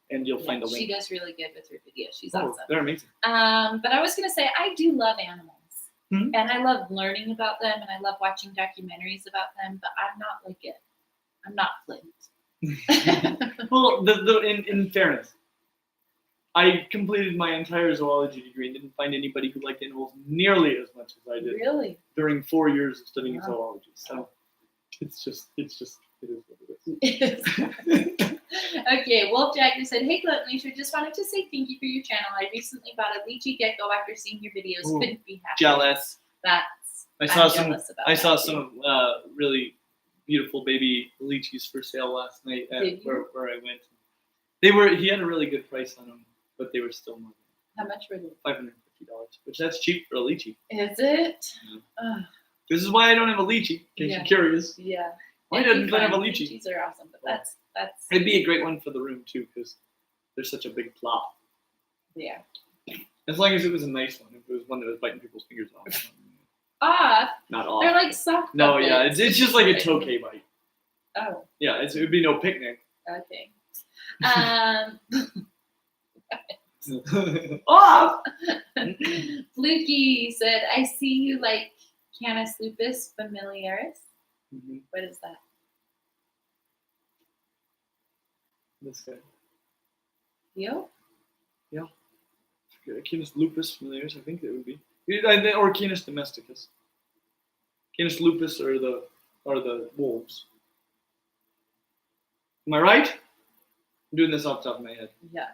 S1: and you'll find a
S2: she
S1: link.
S2: does really good with her videos. She's
S1: Oh,
S2: awesome.
S1: they're amazing.
S2: But I was gonna say I do love animals,
S1: Mhm.
S2: and I love learning about them, and I love watching documentaries about them. But I'm not like it. I'm not Clint.
S1: Well, in fairness, I completed my entire zoology degree and didn't find anybody who liked animals nearly as much as I did
S2: Really?
S1: during 4 years of studying
S2: Wow.
S1: zoology. So it is what it is.
S2: Okay, Wolf Jagger said, "Hey, Clint Leisha, just wanted to say thank you for your channel. I recently bought a lychee gecko after seeing your videos.
S1: Ooh,
S2: Couldn't be happier.
S1: Jealous.
S2: That's
S1: I
S2: I'm
S1: saw some.
S2: jealous about
S1: I
S2: that
S1: saw
S2: too.
S1: some really beautiful baby lychees for sale last night at
S2: Did you?
S1: where I went. They were. He had a really good price on them, but they were still more
S2: How much were they?
S1: than $550, which that's cheap for a lychee.
S2: Is it?
S1: Yeah.
S2: Ugh,
S1: This is why I don't have a lychee. In case
S2: Yeah.
S1: you're curious,
S2: yeah.
S1: why
S2: It'd be
S1: doesn't Glenn have a
S2: fun.
S1: lychee?
S2: Lychees are awesome, but that's
S1: It'd be a great one for the room too, because they're such a big plot.
S2: yeah.
S1: As long as it was a nice one. If it was one that was biting people's fingers off.
S2: Off.
S1: Not off.
S2: They're like soft.
S1: No, yeah,
S2: puppets.
S1: it's just like a tokay bite.
S2: Oh,
S1: Yeah, it would be no picnic.
S2: okay.
S1: Off!
S2: Fluky said, "I see you like Canis lupus familiaris.
S1: Mhm.
S2: What is that?
S1: This guy.
S2: You?
S1: Canis lupus familiaris, I think it would be. Or Canis domesticus. Canis lupus are the wolves. Am I right? I'm doing this off the top of my head.
S2: Yeah.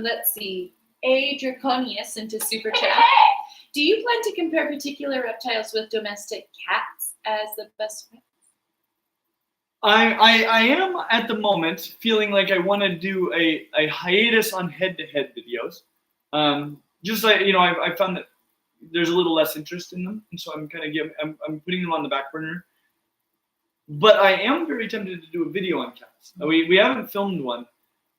S2: Let's see. A Draconius into Super Chat. Do you plan to compare particular reptiles with domestic cats as the best friends?
S1: I am at the moment feeling like I want to do a hiatus on head-to-head videos. Just like, I found that there's a little less interest in them, and so I'm kind of I'm putting them on the back burner. But I am very tempted to do a video on cats. We haven't filmed one,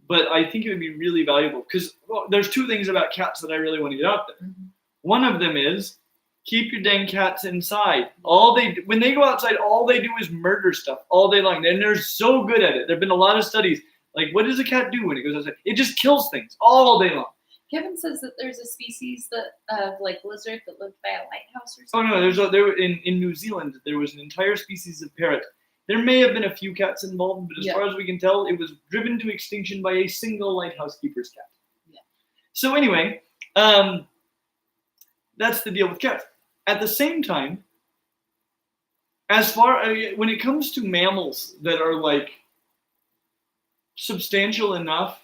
S1: but I think it would be really valuable because there's two things about cats that I really want to get out there.
S2: Mm-hmm.
S1: One of them is keep your dang cats inside. When they go outside, all they do is murder stuff all day long, and they're so good at it. There've been a lot of studies. Like, what does a cat do when it goes outside? It just kills things all day long.
S2: Kevin says that there's a species of lizard that lived by a lighthouse or
S1: Oh
S2: something.
S1: no, in New Zealand there was an entire species of parrot. There may have been a few cats involved, but as far as we can tell, it was driven to extinction by a single lighthouse keeper's cat.
S2: Yeah.
S1: So anyway, that's the deal with cats. At the same time, when it comes to mammals that are like substantial enough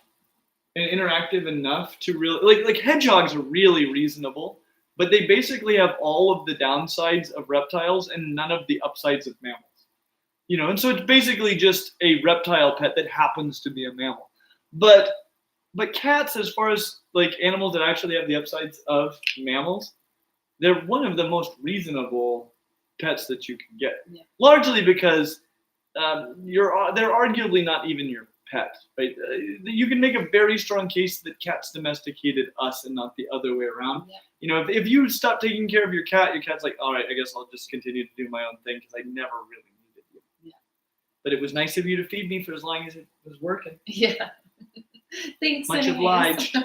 S1: and interactive enough to really like hedgehogs are really reasonable, but they basically have all of the downsides of reptiles and none of the upsides of mammals. And so it's basically just a reptile pet that happens to be a mammal. But cats, as far as like animals that actually have the upsides of mammals, they're one of the most reasonable pets that you can get. Yeah. Largely because they're arguably not even your pet, right? You can make a very strong case that cats domesticated us and not the other way around. Yeah. If you stop taking care of your cat's like, all right, I guess I'll just continue to do my own thing because I never really needed you. Yeah. But it was nice of you to feed me for as long as it was working.
S2: Yeah. Thanks.
S1: Much obliged.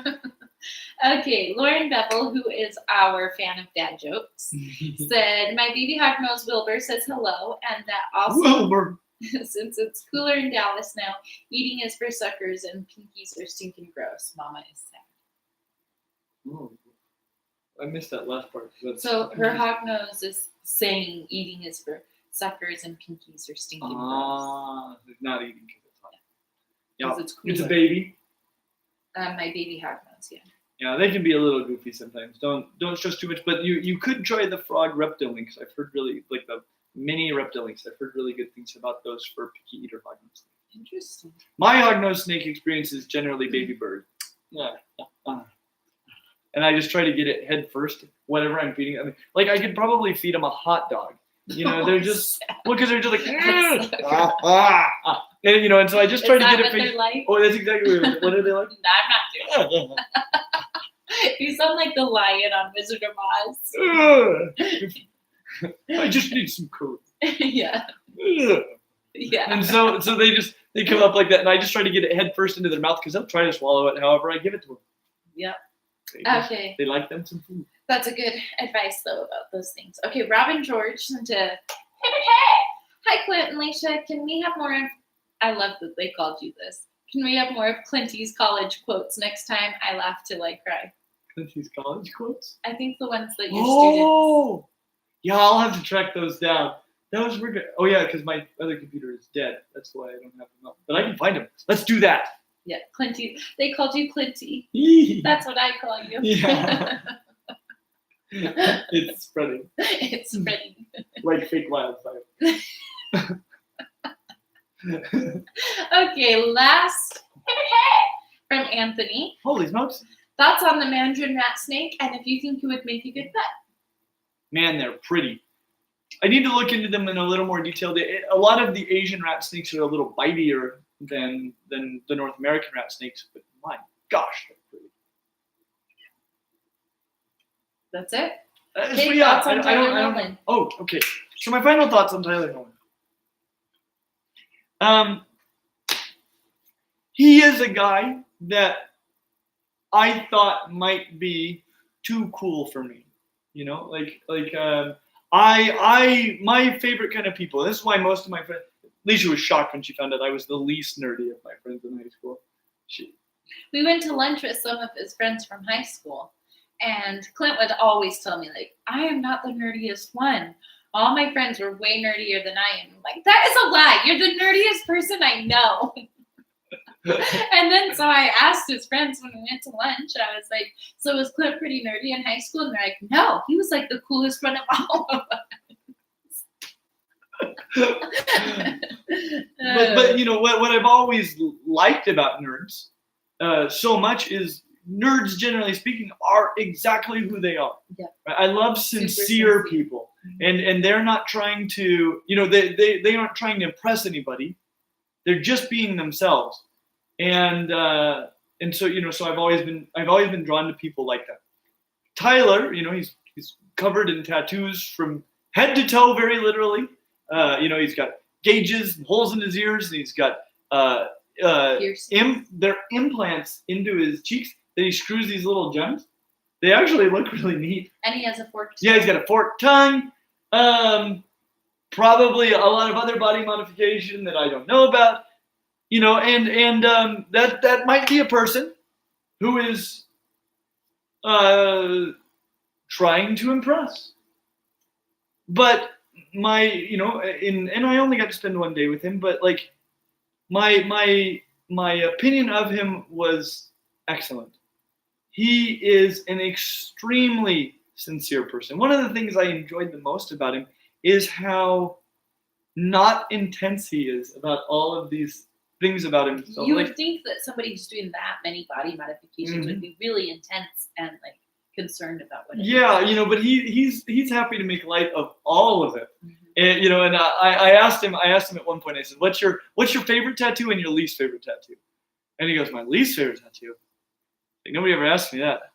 S2: Okay, Lauren Bevel, who is our fan of dad jokes, said, my baby hognose Wilbur says hello, and that also,
S1: Wilbur.
S2: Since it's cooler in Dallas now, eating is for suckers and pinkies are stinking gross. Mama is sad.
S1: Oh, I missed that last part.
S2: So her hognose is saying eating is for suckers and pinkies are stinking gross.
S1: It's not eating because it's hot.
S2: Yeah,
S1: it's a baby.
S2: My baby hognose, yeah.
S1: Yeah, they can be a little goofy sometimes. Don't stress too much. But you could try the frog reptilinks. I've heard really like the mini reptilinks. I've heard really good things about those for picky eater hognose.
S2: Interesting.
S1: My hognose snake experience is generally baby bird. Yeah. And I just try to get it head first, whatever I'm feeding. I mean, like I could probably feed them a hot dog. They're just because they're just like and and so I just try to get it.
S2: Like?
S1: Oh, that's exactly what are they like?
S2: No, I'm not doing that. You sound like the lion on Wizard of Oz.
S1: I just need some curry.
S2: Yeah. Yeah.
S1: And so they come up like that, and I just try to get it head first into their mouth because they'll try to swallow it. However, I give it to them.
S2: Yeah. Okay.
S1: They like them some food.
S2: That's a good advice though about those things. Okay, Robin George sent a hi Clint and Leisha. Can we have more of? I love that they called you this. Can we have more of Clinty's college quotes next time? I laugh till I cry.
S1: Clinty's college quotes?
S2: I think the ones that your students.
S1: Yeah, I'll have to track those down. Those were good. Oh yeah, because my other computer is dead. That's why I don't have them up. But I can find them. Let's do that.
S2: Yeah, Clinty. They called you Clinty. That's what I call you.
S1: Yeah. It's spreading.
S2: It's spreading.
S1: Like fake wildfire.
S2: Okay, last from Anthony.
S1: Holy smokes.
S2: Thoughts on the mandarin rat snake and if you think it would make a good pet?
S1: Man, they're pretty. I need to look into them in a little more detail. A lot of the Asian rat snakes are a little bitier than the North American rat snakes, but my gosh, they're pretty.
S2: That's it?
S1: Okay, thoughts on Tyler Nolan. Oh, okay. So my final thoughts on Tyler Nolan. He is a guy that I thought might be too cool for me. My favorite kind of people. This is why most of my friends. Leisha was shocked when she found out I was the least nerdy of my friends in high school.
S2: We went to lunch with some of his friends from high school, and Clint would always tell me, like, I am not the nerdiest one. all my friends were way nerdier than I am. I'm like, that is a lie. You're the nerdiest person I know. And then so I asked his friends when we went to lunch, I was like, so was Clint pretty nerdy in high school? And they're like, no, he was like the coolest one of all of us.
S1: But you know what I've always liked about nerds so much is nerds, generally speaking, are exactly who they are.
S2: Yeah.
S1: Right? I love sincere people, and they're not trying to, you know, they aren't trying to impress anybody. They're just being themselves, and so you know, so I've always been drawn to people like that. Tyler, you know, he's covered in tattoos from head to toe, very literally. You know, he's got gauges, holes in his ears, and he's got they're implants into his cheeks that he screws these little gems. They actually look really neat.
S2: And he has a forked
S1: tongue. Yeah, he's got a forked tongue. Probably a lot of other body modification that I don't know about. You know, and that might be a person who is trying to impress. But you know, and I only got to spend one day with him, but like my opinion of him was excellent. He is an extremely sincere person. One of the things I enjoyed the most about him is how not intense he is about all of these things about himself.
S2: You would think that somebody who's doing that many body modifications would be really intense and like concerned about what it is.
S1: You know, but he's happy to make light of all of it. And you know, and I asked him at one point, I said, what's your favorite tattoo and your least favorite tattoo? And he goes, my least favorite tattoo? Like, nobody ever asked me that.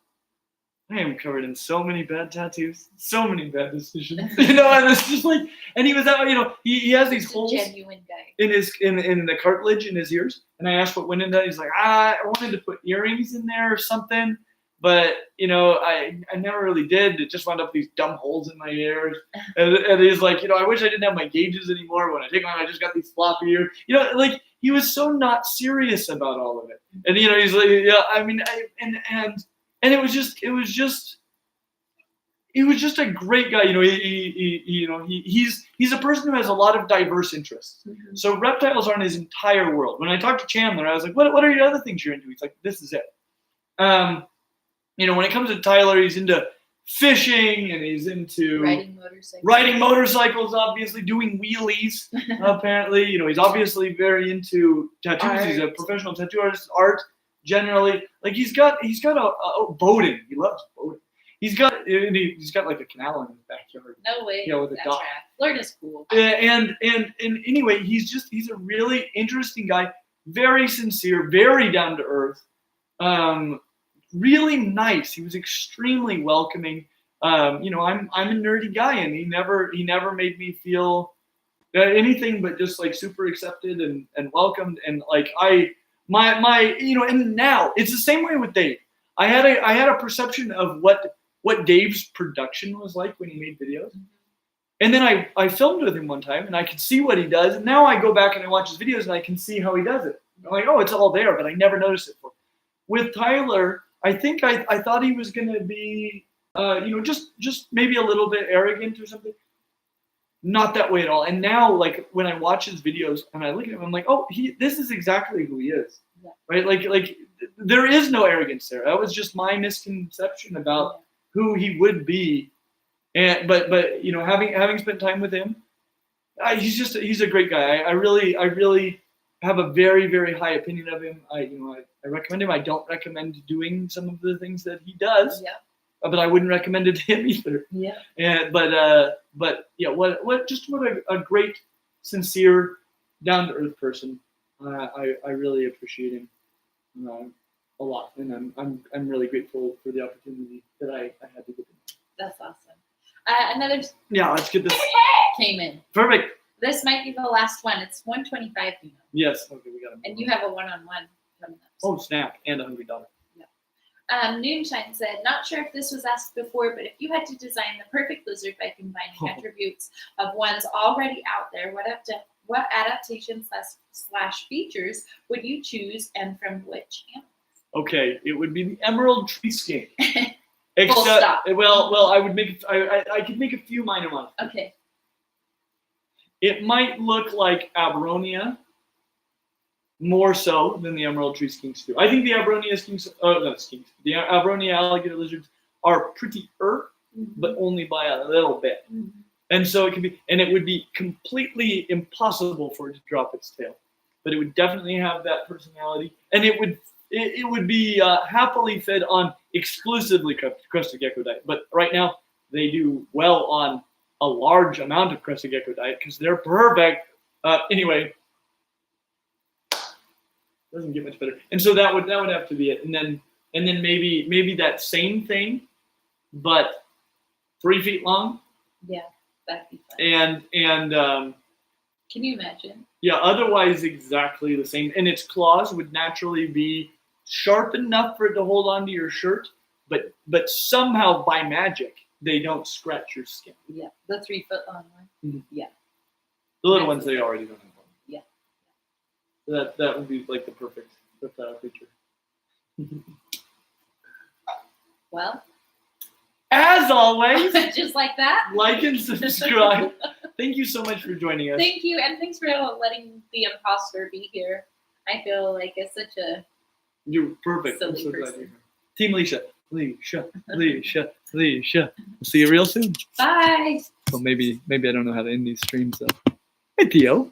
S1: I am covered in so many bad tattoos, so many bad decisions. You know, and it's just like, and he was that way, you know, he has these holes
S2: genuine guy.
S1: in the cartilage in his ears. And I asked what went into that. He's like, I wanted to put earrings in there or something. But, you know, I never really did. It just wound up these dumb holes in my ears. And he's like, you know, I wish I didn't have my gauges anymore. When I take them out, I just got these floppy ears. You know, like, he was so not serious about all of it. And, you know, he's like, yeah, I mean, and it was just a great guy. You know, he's a person who has a lot of diverse interests. So reptiles aren't his entire world. When I talked to Chandler, I was like, what are your other things you're into? He's like, this is it. You know, when it comes to Tyler, he's into fishing and he's into riding motorcycles, obviously doing wheelies. Apparently, you know, he's obviously very into tattoos. Art. He's a professional tattoo artist. Art generally, like he's got a boating. He loves boating. He's got like a canal in his backyard.
S2: No way.
S1: Yeah, with a dock.
S2: Florida's cool.
S1: And anyway, he's a really interesting guy. Very sincere, very down to earth. Really nice. He was extremely welcoming. You know, I'm a nerdy guy, and he never made me feel anything but just like super accepted and welcomed. And like my you know, and now it's the same way with Dave. I had a perception of what Dave's production was like when he made videos. And then I filmed with him one time, and I could see what he does. And now I go back and I watch his videos, and I can see how he does it. I'm like, oh, it's all there, but I never noticed it before. With Tyler, I think I thought he was going to be, you know, just maybe a little bit arrogant or something. Not that way at all. And now, like, when I watch his videos and I look at him, I'm like, oh, this is exactly who he is. Yeah. Right? Like there is no arrogance there. That was just my misconception about who he would be. And but you know, having spent time with him, he's a great guy. I really have a very, very high opinion of him. I recommend him. I don't recommend doing some of the things that he does. Yeah. But I wouldn't recommend it to him either. Yeah. And but yeah, what a great, sincere, down to earth person. I really appreciate him a lot, and I'm really grateful for the opportunity that I had to get him.
S2: That's awesome. Another.
S1: Yeah, let's get this.
S2: Came in.
S1: Perfect.
S2: This might be the last one. It's 125, you know.
S1: Yes. Okay, we got it.
S2: And you have a one-on-one coming up.
S1: Oh, snap. And a hungry daughter.
S2: Yeah. Moonshine said, not sure if this was asked before, but if you had to design the perfect lizard by combining attributes of ones already out there, what adaptations / features would you choose, and from which animals?
S1: Okay, it would be the emerald tree skink.
S2: Full stop.
S1: Well, I would make I could make a few minor ones.
S2: Okay.
S1: it might look like Abronia more so than the emerald tree skinks do. I think the Abronia skinks, not skinks, the Abronia alligator lizards are prettier, but only by a little bit. And so it could be, and it would be completely impossible for it to drop its tail, but it would definitely have that personality, and it would be happily fed on exclusively crested gecko diet. But right now they do well on a large amount of crested gecko diet because they're perfect. Anyway, doesn't get much better, and so that would have to be it, and then maybe that same thing, but 3 feet long.
S2: Yeah, that'd be fun.
S1: And
S2: can you imagine?
S1: Yeah, otherwise exactly the same. And its claws would naturally be sharp enough for it to hold onto your shirt, but somehow by magic they don't scratch your skin.
S2: Yeah, the 3 foot long one. Yeah.
S1: The little ones they already don't have.
S2: Yeah.
S1: That would be like the perfect reptile creature.
S2: Well,
S1: as always,
S2: just like that.
S1: Like and subscribe. Thank you so much for joining us.
S2: Thank you, and thanks for letting the imposter be here. I feel like it's such a
S1: You're perfect.
S2: silly
S1: I'm so glad
S2: person.
S1: you're here. Team Leisha. We'll see you real soon.
S2: Bye.
S1: Well, maybe I don't know how to end these streams though. Hey Theo.